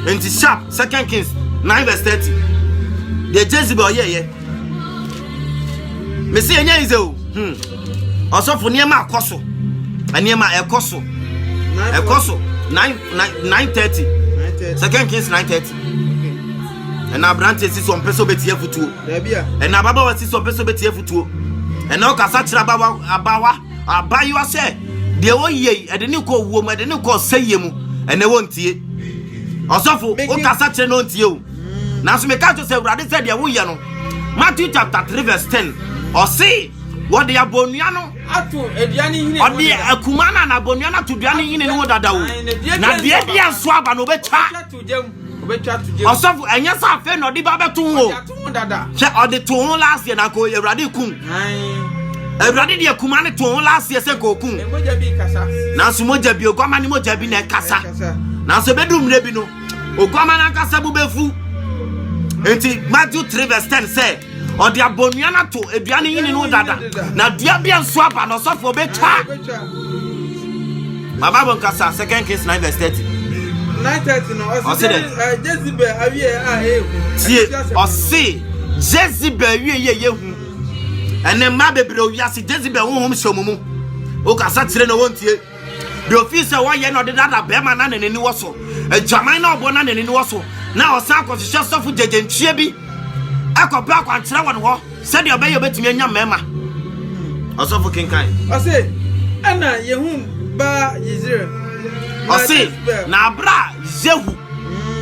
enti sharp 2 Kings 9:30 de Jezebel ye me se enya ize o osofo ne ma akoso ene ma ekoso 9:30 2 Kings 9:30 and na branches si so mpeso betie futuo and na baba wasi so mpeso betie futuo and na okasa kira abawa se de wo ye ede ne ko wo mu ede ne ko seye mu and na wontie osofo okasa kira no ntie o na so me ka to se awurade se de wo ye no Matthew chapter 3 verse 10. Or say what they are boniano atu eduani hine or the akumana na boniana to duani in no dada wo. Na de dia so aba no betwa. Osofu enya sa fe no de ba beto wo. Che o de to last year na ko Ewrade kun. Ewrade de akumane to last year se ko kun. Moja bi kasa. Na so moja bi ogwama ni moja bi na kasa. Na so bedum re bi no. Ogwama na kasa bu befu. Enti Matthew 3 verse 10 say or the aboniana to eduani yin no dada na dua bia nso aba no sofo betwa baba bon kasa 2 Kings 9 verse 30 9:30 no Jezebel awie tie o se Jezebel awie yehu ene ma bebre owiase Jezebel honhom hyomumu o kasa tire no wontie the officer wa ye no de dada be ma na neni wo so adwaman na obo na neni wo so na o san kwose sofo jejentwie bi akọba akwantra won ho se de obey obetumi anya mema osofo kinkan o se ana yehu ba Israel o se na abra Jehu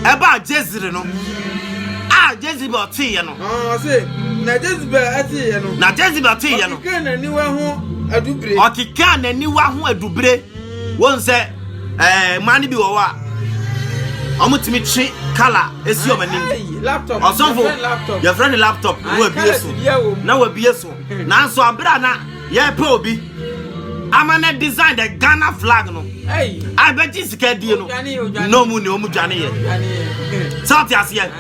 eba Jezreel no Jezebel tie no o se na Jezebel atie no na Jezebel tie no okika na niwa ho adubre okika na niwa ho adubre won se mani bi wo wa omutimi chi kala esi omani laptop your friend laptop wo bieso na wo bieso na so abra na ye pe obi amana design the Ghana flag no I bet you sika die no no mu ne omu dwane ye south asia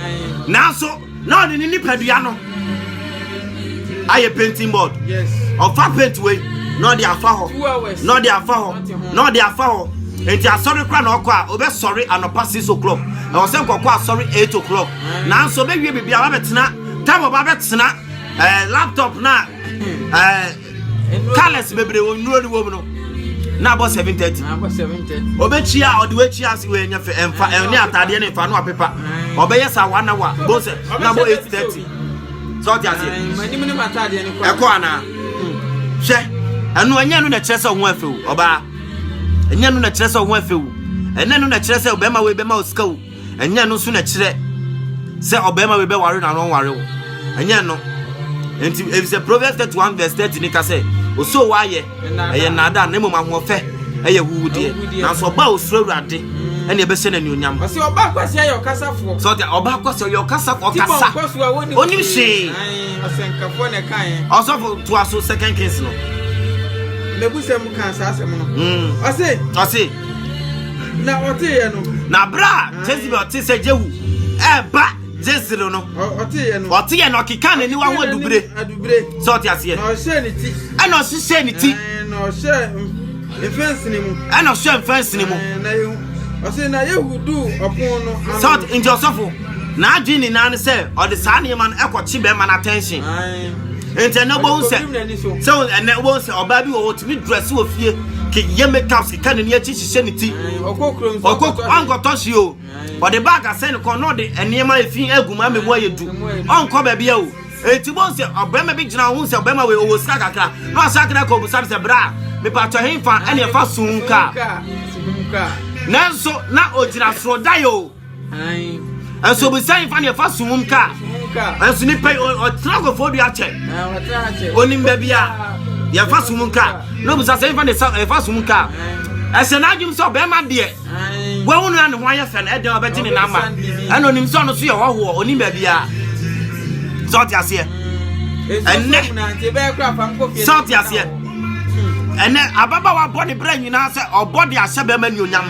na so na de ni padua no aye painting board yes of paint way no de afa ho no de afa ho no de afa ho enti asori kwa na okwa obe sorry anopa 6 o'clock na o se nkokwa sorry 8 o'clock na so be wie bibia ba betena tabo ba betena laptop na colors bebre wo nuro ni wo no na bo 7:30 obechia odewechia si we nya fe emfa eni atade ne fa no apepa obeye sa 1 hour bo se na bo 8:30 so ti ase mani mani matade ne kwa eko ana hwe anu anya no na kyerese ho afewu oba enya no na kyerese ho afewu enya no na kyerese obema we bema osika wo enya no so na kyere se obema we be ware na no ware wo enya no enti if say Proverbs 31 verse 30 ni ka say oso wa ye eye nada na moma ho fe eye wuwudie na so ba osuro Awurade ene e be se na ni onyam o se oba kwase ayo kasafo so that oba kwase ayo kasafo kasa oni hwe asenkafo ne kan osofo to aso 2 Kings no mebusem kan sa asem no o se na ote ye no na bra Jezebel ote se Jehu ba Jezreel no ote ye no kika na ni wa ho adubre so ote ase ye no she ni ti ana she ni ti no she enfense ni mu ana she enfense ni mu na yehu o se na yehudu opon no so injo osofo na adwini na ne se ode saa ne man ekochi be man attention ente no bo nse so ene bo nse oba bi wo timi dress wo fie ke ye makeup ke kan ni achi hihye ni ti okoko angoto shi o ode bag asen ko no de enema efin aguma memu ayedu onko ba bia o enti bo nse obema bi gina ho nse obema we o sika kakra no asakra ko bu se bra me pa to hemfa ene fa sunka nanso na ojira sro dayo enso bu sai fa ne fa sunka enso ni pay o trago fo du ache onim ba bia ya fa sunka no bu sai fa ne fa sunka ese na adwum so be ma de we wonu na ne ho aye fe na e de obeti ne na ma eno nim so no so ye hoho onim ba bia so ti ase enne so ti ase enne ababa wa body brain nyina se obody ase be ma ni onyam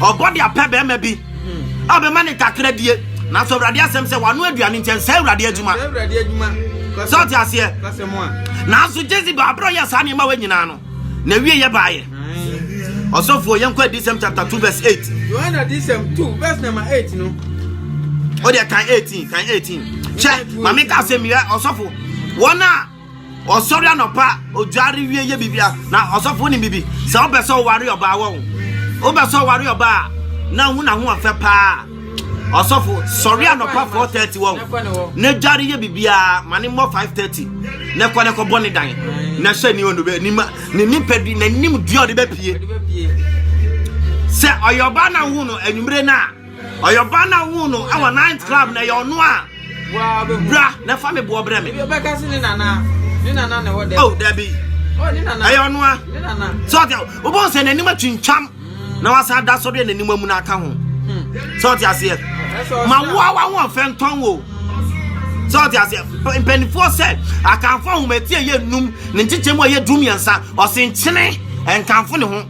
obody ape be ma bi abe ma ne kakra die na so Awurade asem se wanu aduane nten se Awurade adwuma so ti ase na so Jezebel abro ya sa ne ma wa nyina no na wie ye baaye osofo yenkwa December chapter 2 verse 8 Yohana December 2 verse number 8 no o de kan 18 che mama ka se mi osofo wona osori anopa ojuare wie ye bibia na osofo ni bibi se obeso ware oba wo obeso ware oba na hu na hu afa pa osofo sori anopa 4:30 wo na juare ye bibia mane mo 5:30 ne ko boni dan na hye ni onu be ni pedi na nim duo de be pie se oyoba na hu no anwumre na oyoba na hu no awa 9th club na yo no a bra na fa me bo bre me be ka se ni nana na wo de oh Debbie oh ni nana ayo no a ni nana so dia obo se nanim atwincham na wasa da so de nanim amu na aka ho so dia se ma wo fe nton wo so dia se penifo se akanfo ho meti ye num ne nchechemu ye dum yansa o se nchene enkanfo ne ho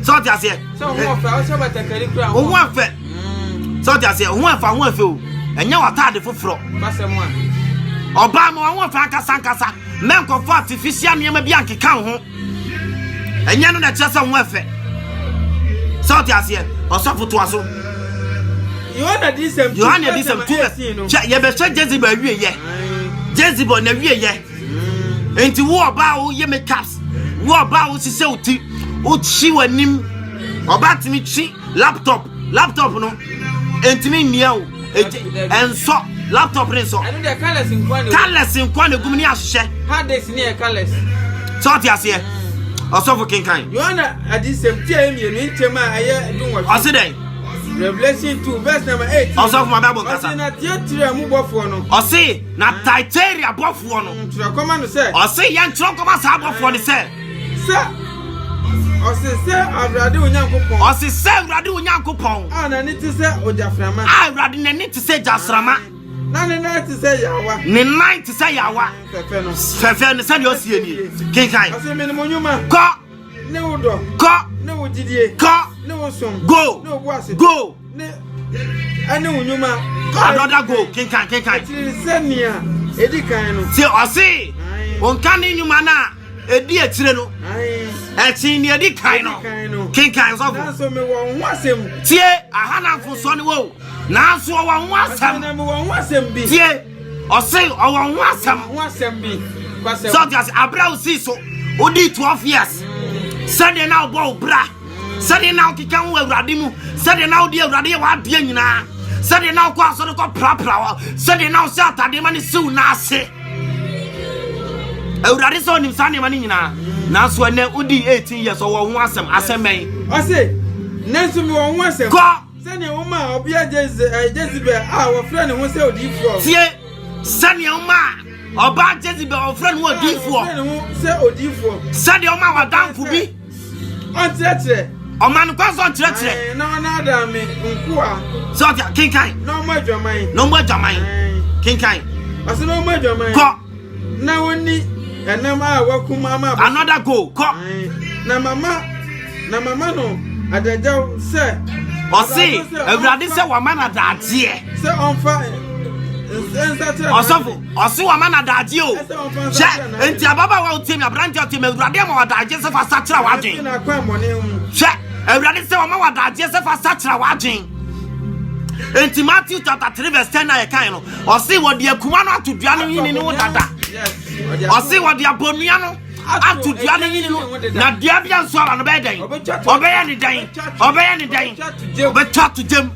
so dia se so wo fa o se batakari kura ho afa so dia se ho afa o enya watade foforo basemu a oba ma wo fa nkasa menko for artificial niam bia nkeka ho enya no na chese ho afa so dia se osofoto aso Yohana disem tu cha ye be sha Jezebel awie ye Jezebel na awie ye enti wo oba wo ye makeups wo oba wo sise uti o chi wanim oba timi chi laptop no enti mi nia o enso laptop ne so anu de colors nkwane gumni ahye hard disk ne colors so ti ase osofo kinkan Yohana adisem ti emienu ntema aye dunwa osiden Revelation 2 verse number 8. Also for my Bible kasa. Na tietre mu bofo no. Ose na Titeria bofo no. Tura koma no say. Ose yan tro koma sa bofo ni say. Sir. Ose say Awurade Onyankopon. Ose say Awurade Onyankopon. Ah na ni ti say ojaframa. Ah Awurade na ni ti say jasrama. Na ni na ti say yawa. Ni nine ti say yawa. Fefe no. Fefe no say osie ni. Kinkai. Ose me ni monyuma. Ko. Ne wodo. Ko. Ne wodidie. Ko. Ne wosom. Go. Ne obuase. Go. Ne ane unyuma. Another go. Kinkai. Ti senia edi kan no. See ose. Onka ni nyuma na edi etire no. Eti ni edi kan no. Kinkai so. Na so me wo nwasem. Tie ahana mfuso ni wo. Na so wo nwasem. Na me wo nwasem bi. Tie ose wo nwasem bi. Kwasem. So just abra usi so. Odi 12 years. Sade na obo bra. Sade na okika wo Awurade mu. Sade na odi Awurade wa de nyina. Sade na kwa so ko pra. Sade na o se atade ma ni siw na ase. Awurade so nim sa ne ma ni nyina. Na so ne odi 18 years wo ho asemmen. O se nanso mi wo ho asem. Ko sane wo ma obia Jezebel wo frɛ ne ho se odifo. Tie sane wo ma oba Jezebel o frɛ ne ho odifo. Frɛ ne ho se odifo. Sade wo ma wadanfo bi. Ontrɛtrɛ. O man kwa so ontrɛtrɛ. Na adam nku a. So kinkai. No mo adwaman. Kinkai. Ase no mo adwaman. Ko. Na woni enam a wakuma ma. Another go. Ko. Na mama no adaja se. O se Awurade se wa mana daadie. Se onfa Osofo, osi wa mana daadie o. Je, enti ababa wa otimi abrante otimi Awurade ma wa daadie se fa satra wa adwen. Na kwa mone hu. Je, Awurade se wa ma wa daadie se fa satra wa adwen. Enti Matthew chapter 3 verse 10 na ye kan no. Osi wo de akuma no atodua no yini ni wo dada. Osi wo de abonua no atodua no yini no. Na dia bia nso ala no be dan. Obeya ni dan. Obetwa to jem.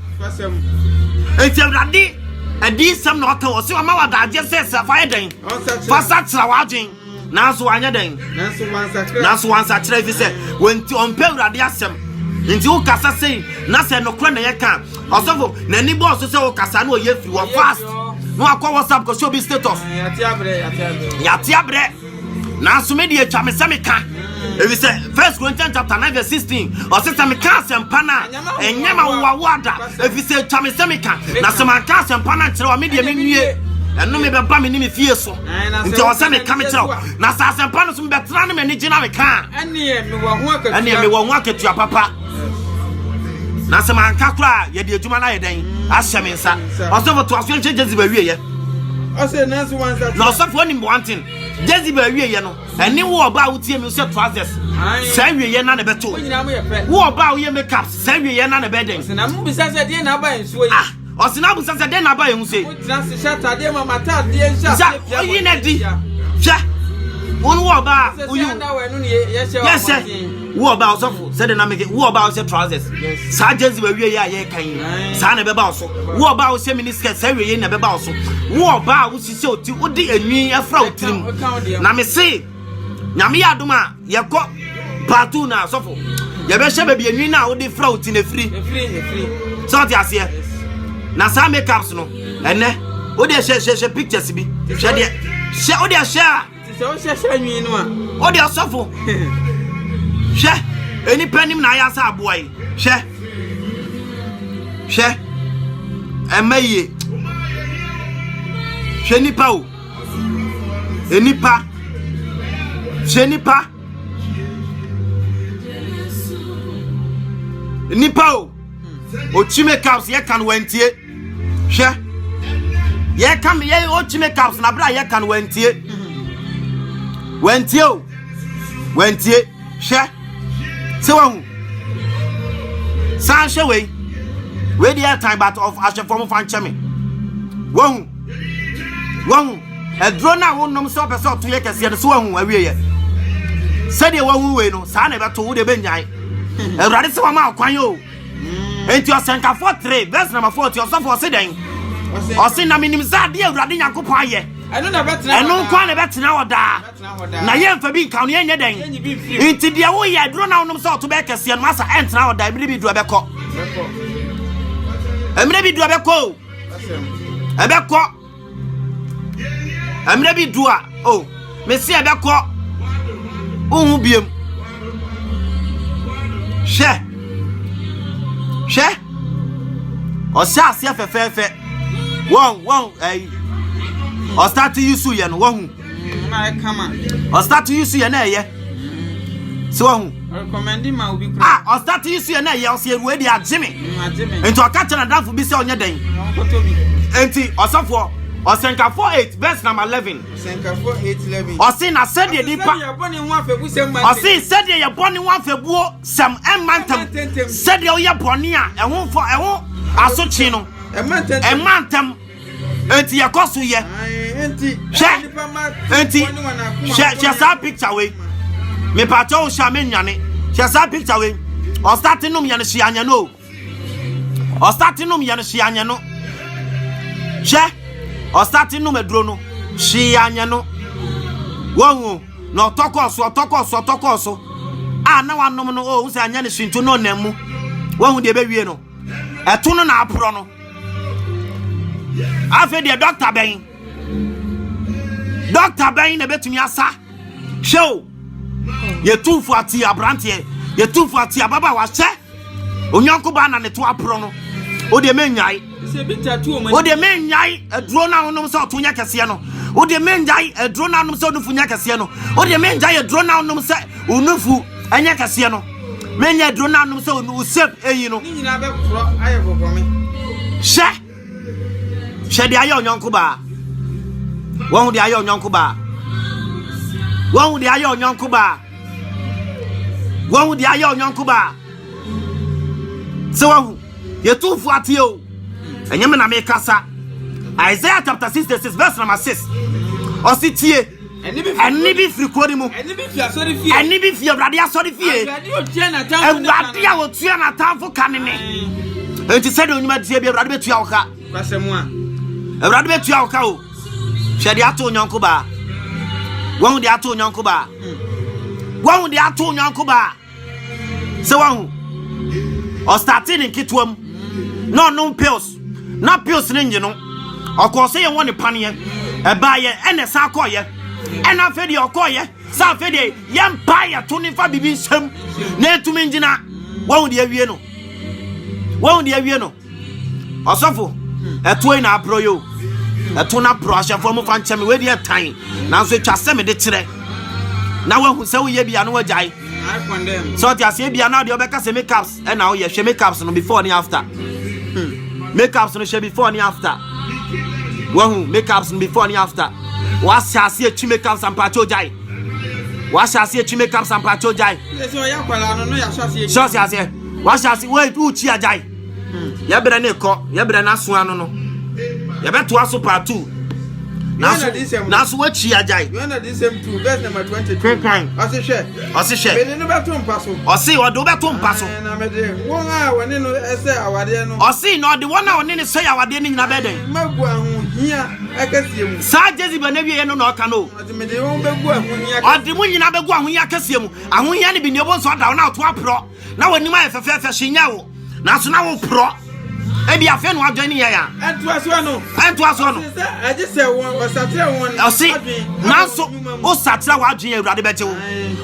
Enti Awurade adi sam na ota osi wa ma wa daadie se se fa ye dan. Fa satra wa adwen. Nanso wanya dan. Nanso wansa kire fi se wenti onpe Awurade asem. Nti wo kasa sei na se no kra na ye kan osofo na ni boss se wo kasa na o ye free wo fast no akwa WhatsApp ko show be status yati abre na so me die twa me se me kan e bi se 1 Corinthians chapter 9 verse 16 o se me kan sempa na enyama wo ada e bi se twa me se me kan na se man kan sempa na kire wa me die me nwie eno me be ba me ni me fie so nti o se me kan me kire na sa sempa no so me betra na me ni gina me kan ene me wo ho akatua papa na se man kakura ye de adwuma na ye den ahye me nsa osofo to aso nche Jezebel wie ye o se nanso wansa na osofo ni wanting Jezebel wie ye no eni wo oba wutie me se trousers sa wie ye na ne beto wo oba wo ye makeup sa wie ye na ne beden se na mu bisa se de na ba enso yi o se na bu sa se de na ba enso se tra se shata de mama ta de nsha o yi na di hwa won wo oba uyu yes wo oba osofo se de na make wo oba o se trousers sa Jezebel wie ye aye kan sa na beba oso wo oba o se miniskirt sa wie ye na beba oso wo oba o sise oti odi enwi afra otirim na me se nyame ya adoma ye ko patu na osofo ye be hye be enwi na odi fra oti na free so ti ase na sa makeups no ene o de share pictures bi share de share o de share so share nwi no a o de osofo share eni panim na ya sa aboy share emaye share nipa o enipa share nipa ochime caps ye kan wentie hwe ye kam ye ochime caps na bra ye kan wentie o wentie hwe se wahu san hwe we the time but of ashe form fan cheme wahu edro na wonnom so person to ye kese no so wahu awie ye se de wahu we no sa na be to wo de benyan Erade se mama akwan yo. Enti osenka 43 verse number 40 osofo se den. Osin na minim za de Erade Yakopon aye. Eno na betena. Eno kwa na betena oda. Na ye mfa bi nka no ye nye den. Enti de wo ye dro na wonom so to be kese no asa entra oda ebire bi du abekọ. Emire bi du abekọ. Ebekọ. Emire bi du a. Oh, me se ebekọ. Ohu biem. She Osa se fefefe won o start to use ye no won na kama o start to use ye na ye so won recommending ma obi o start to use ye na ye o se ruwe di agime enti o ka tena danfo bi se onye den enti osofo Osenka 48 verse number 11. Osenka 48:11. Osin na said ye dipa. Osin said ye boni wan febuo sem enmantem. Said ye boni a ehun asochi no. Enmantem. Enti ye koso ye. Enti she sa picture we. Me pa cho sha me nyane. She sa picture we. O start num ye no shi anya no. O start num ye no shi anya no. She o start no medro no shi anya no wonhu no tokoso na wanom no o usa anya ne shinto no namu wonhu de bewie no eto no na apro no afi de doctor ben na betumi asa show ye tufu ati abrante ye tufu ati ababa wa hye onyanko ba na ne to apro no o de menyai o de menyai edro na wonom so to nya kese no o de menjai edro na wonom so nufu nya kese no o de menjai edro na wonom se unufu anya kese no menya edro na wonom so usep eyi no ni nyina be pro ayefo me she de ayo nyonko ba won de ayo nyonko ba won de ayo nyonko ba se won ye tufu ati o enyem na me kasa Isaiah chapter 66 verse number 6 ositie eni bi firi kodi mu eni bi fi Awurade asori fie Awurade a wotua na tamfo kanene enti se de onyuma die bi Awurade betua wo ka kwasemu a Awurade betua wo ka o hwede ato nyonko ba won de ato nyonko ba se won o starting in kitwam no pills na pills ne nyi no okose ye woni pane eba ye ene sa akoye ena fedi okoye sa fedi ye mpa ye to ni fa bibi nsem na etumi ngina won de awie no osofo eto na apro yo eto na pro ahefo mo fa ncheme we de tan na so twase me de kire na wahu se wo ye bia no wajai so ti ase bia na de obeka se makeups e na wo ye hwe makeups no before and after makeups no she before and after wahu makeups no before and after was ase echi makeups and pacho jai so ya kwala no ya so ase was ase wait uchi ajai ya bere ne ko ya bere na so anu no ya beto aso part 2 na so wachi ajai you know this same 2 verse number 22 ase she me no beto mpaso ose odo beto mpaso na me de won a woni no ese awade no ose no de won a woni ne se awade ni nyina beden magu ahohia akasie mu sa jezi ba na wie no na oka no ade me de won begu ahohia ade mu nyina begu ahohia akasie mu ahohia ne bi ne bo so da na to apro na woni ma efefefe hyinya wo na so na wo pro Ebi afi no adwani ya. Entu aso no. I just say one or satra one. O si nanso o satra wa adwen Awurade beje wo.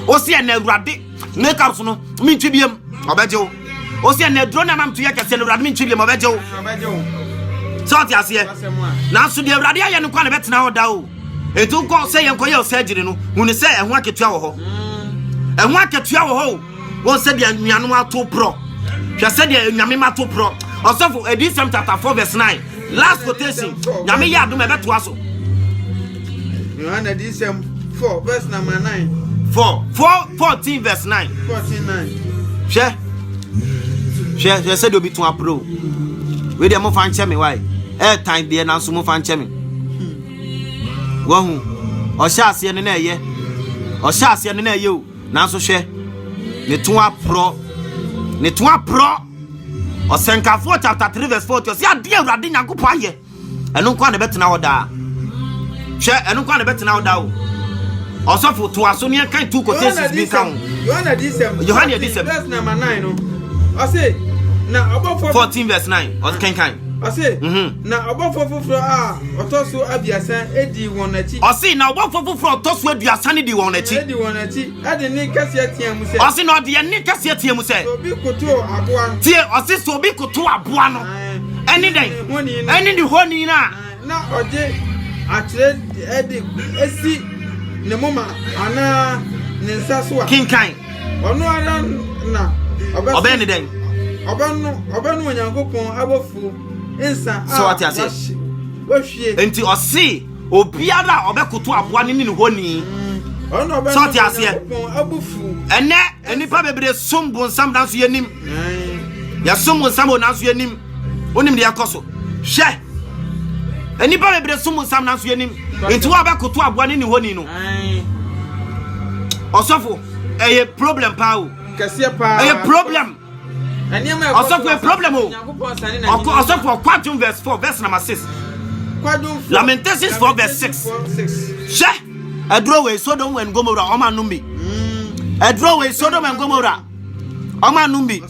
O si na Awurade make up no mi ntwi biem obeje wo. O si na dro na mam to yakase na Awurade mi ntwi biem obeje wo. So ti ase nanso de Awurade aye no kwa na betena ho da o. Etu ko se yen koye o surgery no hunu se ehun aketua wo ho. Ehun aketua wo ho. Won se de nuanu ato pro. Hwe se de nyame mato pro. Osofo Edisem chapter 4 verse 9. Last quotation. Nyame ya adom ebeto aso. Yohana Edisem 4 verse number 9. 14 verse 9. 14:9. Hwe se de obi to apro. We de mo fa nche me why? Time de na so mo fa nche me. Wahu. Ohya ase ne na eye. Ohya ase ne na eye o. Na so hwe. Ne to apro. Osenkafo chapter 3 verse 40. Osi ade Awurade Nyankopon aye. Eno nkwa na betena oda. Hwe eno nkwa na betena oda o. Osofo to aso ne kan two quotations bi kan. Yohana Edisem verse number 9 no. Osi na obofo 14 verse 9. Os kan. Osi na obofo foforo otoso abiasa edi won achi. Osi na obofo foforo otoso abiasa ne di won achi. Edi won achi. Ade ni kase atiamu se. Osi na ode ni kase atiamu se. Obi koto aboa. Tie osi so obi koto aboa no. Eni den. Eni di honi na. Na oje atre edi esi ne moma ana ne nsa so a. Kinkan. Ono ara na obe ni den. Obanu Nyankopon abofu insa so what you say wahwie enti osi obiara obekoto aboa ne ni honi ono obanu so what you say abofu ene enipa bebre sombo nsam dan so yanim ya sombo nsam o nan so yanim onim de yakoso hwe enipa bebre sombo nsam nan so yanim enti wa obekoto aboa ne ni honi no osofo eye problem pa o kase pa eye problem. Also for a problem. Also for Quadrum verse 4, verse number 6. Lamentations 4 verse 6. She a drawaway Sodom and Gomorrah, Oma Numbi. A drawaway Sodom and Gomorrah, Oma Numbi.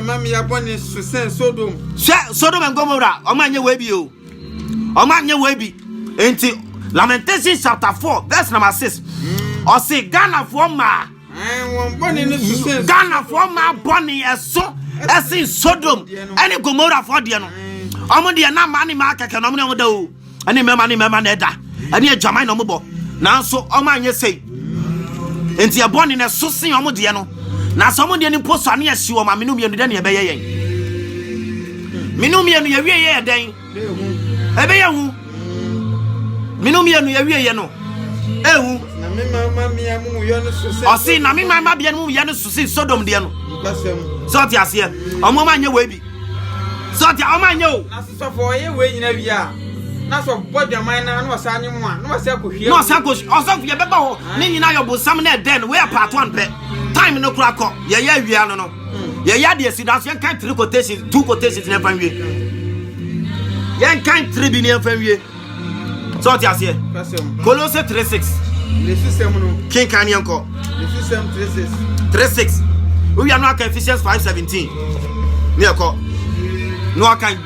Mammy upon is to send Sodom. Sodom and Gomorrah, Omanya Webio. Omanya Webi. Ain't Lamentations chapter 4, verse number 6. Or say Ghana for ma. Ghana for ma bonny as so. Esi Sodom any Gomorrah for the no omo de na mani ma keke no mo da o ani mema na da ani adwaman no mo bo nanso omo anye sei enti e boni na so sen omo de no na so omo de ni poso ane ahyi o ma menu mienu de na e be yen menu mienu ye wie ye den e be ye hu menu mienu ye wie ye no ehu na me mama mi amu yo no so sen o si na me mama bia no ye no so si Sodom de no so ti ase omo ma nye we bi so ti omo anye o na so for ye we nyina wi a na so bodwaman na na osa anye mu a na osa akohwie na osa akohwie osa ye beba ho ni nyina yo bosam na den we part 1 pe time no kura ko ye ya wi ano no ye ya de sidas ye kan 3 quotations 2 quotations na fan wi ye kan 3 bi na fan wi so ti ase Colossians 3:6 le system no kin kan yanko le system 3:6 we are not Ephesians 5:17. Near no can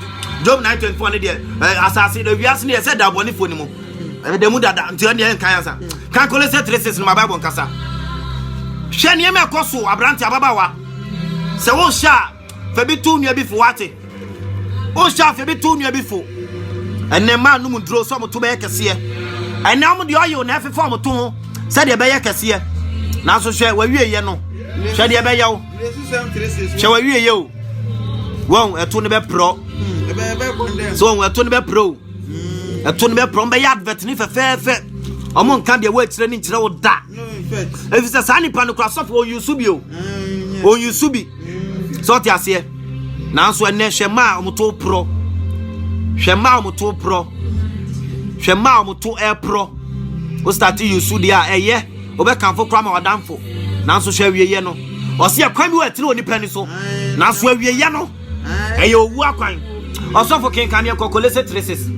Job 9:24 there. Assassin the vias near said that boni phone mo. The muda until the end cancer. Can Colossians 3:6 no Bible kasa. Hwe ne me koso abranti ababawa. Se wo sha fa bi tu nua bi fo wate. O sha fa bi tu nua bi fo. Enne ma no mu dro so mo to be kese. Enne am de oyo na afefa mo to ho. Se de be kese. Na so hwe wa wie ye no. Hwe de be yawo. Hwe wa wie ye o. Won eto ne be pro. So won eto ne be pro. Eto ne be pro be ya advert ni fe. Omo nka de wa kire ni kire wo da. If it's a sunny pan across of all you subio. Oh, you subi. So tias here. Now so a neshema omoto pro. Shema omoto pro. Shema omoto air pro. O start you sudia a ye. Obe can for crama or damfo. Now so share ye no. Or see a crime you at any penny so. Now so we ye no. A yo walk crime. Or so for King Kanye Cocolese 3:6.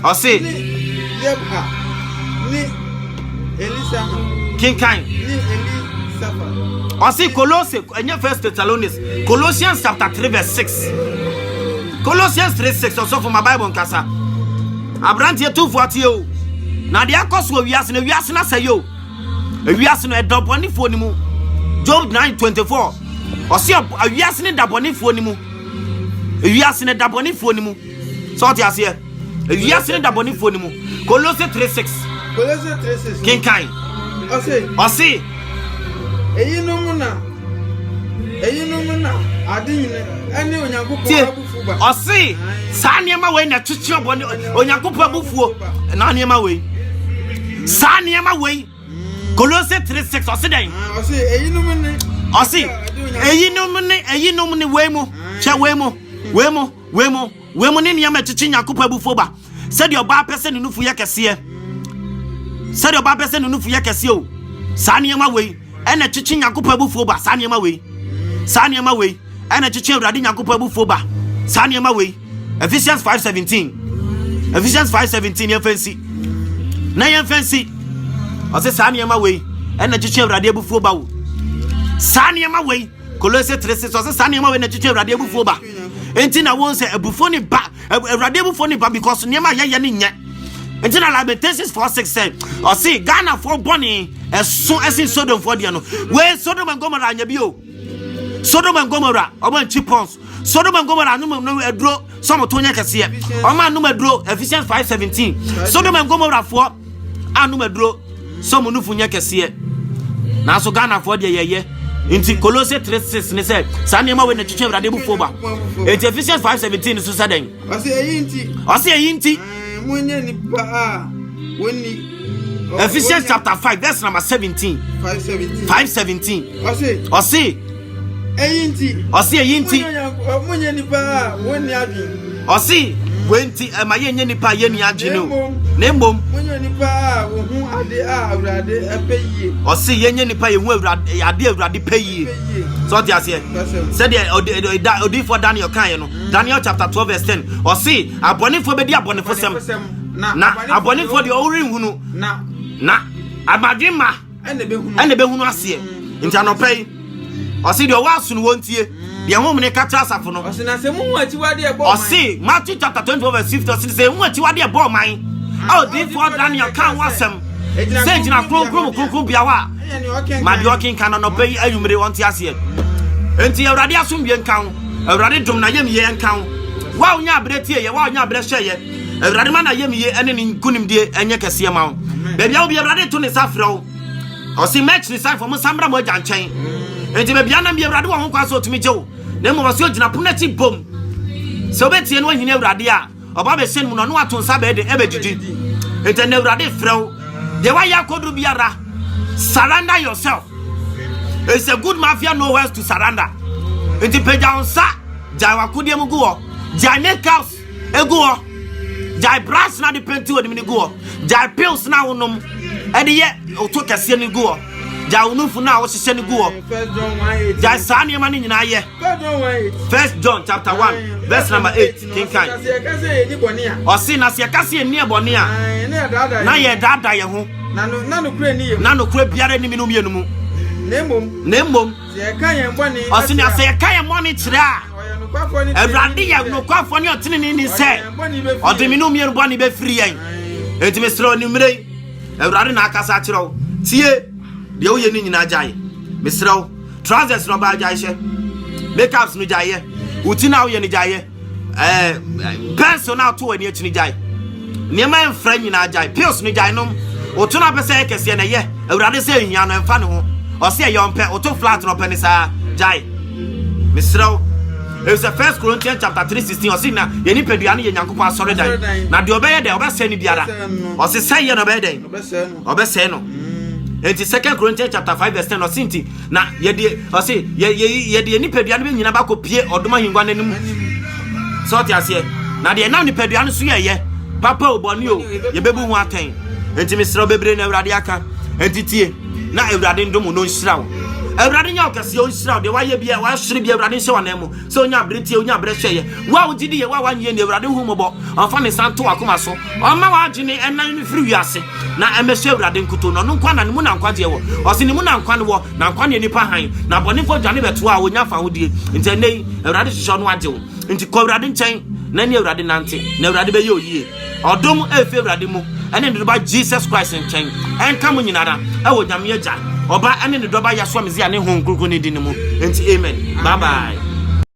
I say. Ni Elisa King Kanye. Ni Eli Or see Colossians, and your first Thessalonians, Colossians chapter 3, verse 6. Colossians 3:6, also from my Bible in Casa. I brand here 2:40. Now the accounts were we asking, say yo. We asking a double money for the moon. Job 9:24. Or see a we asking a double money for the moon. We asking a double money for the moon. So what you say? We asking a double money for the moon. Colossians 3:6. Colossians 3:6. King Kai. Or see. Eyi no muna adin ene onyankopon abufu ba o se sa niema we na twetwe obone onyankopon abufu na niema we sa niema we Colossians 3:6 o se den o se eyi no mune o se eyi no mune we mu che we mu ne niema twetwe nyankopon abufu ba se de oba pese ne nufu ye kese o sa niema we ene twetwe nyankopon abufu ba sa niema we ene twetwe awrade nyankopon abufu ba sa niema we Ephesians 5:17 ye fancy na ye fancy o se sa niema we ene twetwe awrade abufu ba wo sa niema we Colossians 3:6 o se sa niema we ene twetwe awrade abufu ba enti na won se abufu ni ba awrade abufu ni ba because niema ye ni nya enti na Lamentations 4:6 o se Ghana for boni so esin Sodom for dia no we Sodom and Gomorrah anya bi o Sodom and Gomorrah oman chipons Sodom and Gomorrah no edro some to nya kase oman no edro Ephesians 5:17 Sodom and Gomorrah for anu edro some no funya kase na so Ghana for dia ye enti Colossians 3:6 ne say sa niema we na twetwe awrade bufo ba enti Ephesians 5:17 so saden o se eyi nti munye ni pa woni Ephesians chapter 5 verse number 17 5:17 o se eyinti munye nipa woni adwin o se wenti ma yenye nipa ye ni adwin nembom munye nipa wo hu ade awrade epeyi o se yenye nipa ye hu awrade ade awrade peyi so dia se said odi for Daniel kan no Daniel chapter 12 verse 10 o se abonefo be di abonefo sem na abonefo de ori hunu na amadwema ene be hunu ase nti anopai o se de o waso no wontie de ho mene katra asafo no o se na se mu achiwade e bo o se Matthew chapter 24 verse 50 o se se mu achiwade e bo man o di for Daniel kan wasem se jina kron biawa ma de okin kan no pai ayumre wonte ase enti awrade asombie nkan awrade dom na yem ye nkan wa onya abretie ye wa onya abreshe ye awrade ma na yem ye ene ni kunimdie enye kase ma wo baby obi awrade to ne safro o si match ni safo mo samra mo agya nchen enti baby anam bi awrade wo ho kwaso otumi jewo na mo wase ogina punati bom so betie no ahine awrade a oba be sen mu no ato nsa be de ebedidi enti na awrade frɛw de wa yakodu biara surrender yourself. It's a good mafia nowhere to surrender. Enti peja onsa jai wakudie mu go jai makeups ego jai brass na de penti odimi ni go jai pills na wonom e de ye oto kase ni go jai onufu na wo hye ni go jai sane ma ni nyina ye 1 John chapter 1 verse number 8 King Kai o si na se kase ni ebone a na ye dada ye ho na no kure ni ye na no kure biara ni minum ye no mu nembom se kan yen boni o si na se kan yen boni kire a Ebrandi ya no kwafo ni otini ni se odiminu mi erbo ni be free yen etime sro ni mrei Ebrandi na akasa kire tie de wo ye ni nyina jaye mesro trousers no ba jaye she makeups no jaye utina wo ye ni jaye pencil na to wani echi ni jaye niema enfra nyina jaye pills no jaye no otuna pese kese na ye Ebrandi se hia no emfa ne ho o se ye ompe oto flat no penisa jaye mesro. It's the 1 Corinthians chapter 3:16 o sina ye ni pedua ne ye nyankopon asore dan na de obeye de obese ni biara o se say ye no be den obese no enti 2 Corinthians chapter 5 verse 10 o sinti na ye de o se ye de ni pedua ne nyina ba ko pie odoma hingwa nanim so ti ase na de na ni pedua ne so ye papa oboni o ye bebu hu aten enti misro bebre na awrade aka enti tie na awrade ndomo no nhyirawo Awurade nya okase o Israel de waye bia wa hwere bia Awurade hye wanam so nya abreti onya abrehweye wa ogidi ye wa wanye ne Awurade humobo onfa ne santo akoma so oma wa agene enan ne firi wiase na emehye Awurade nkuto no no nkwa na ne mu na nkwa je wo ose ne mu na nkwa ne wo na nkwa ne nipa han na bonefo dwane beto a wonya fa hodie nti nei Awurade hye no agye wo nti ko Awurade nchen na ne Awurade nante na Awurade be ye oyie odom efe Awurade mu ene ne ba Jesus Christ nchen enka mu nyinara e wo nyame agya oba ene ne doba yaso amezi ane hon kurku ne di ne mu nti amen bye bye.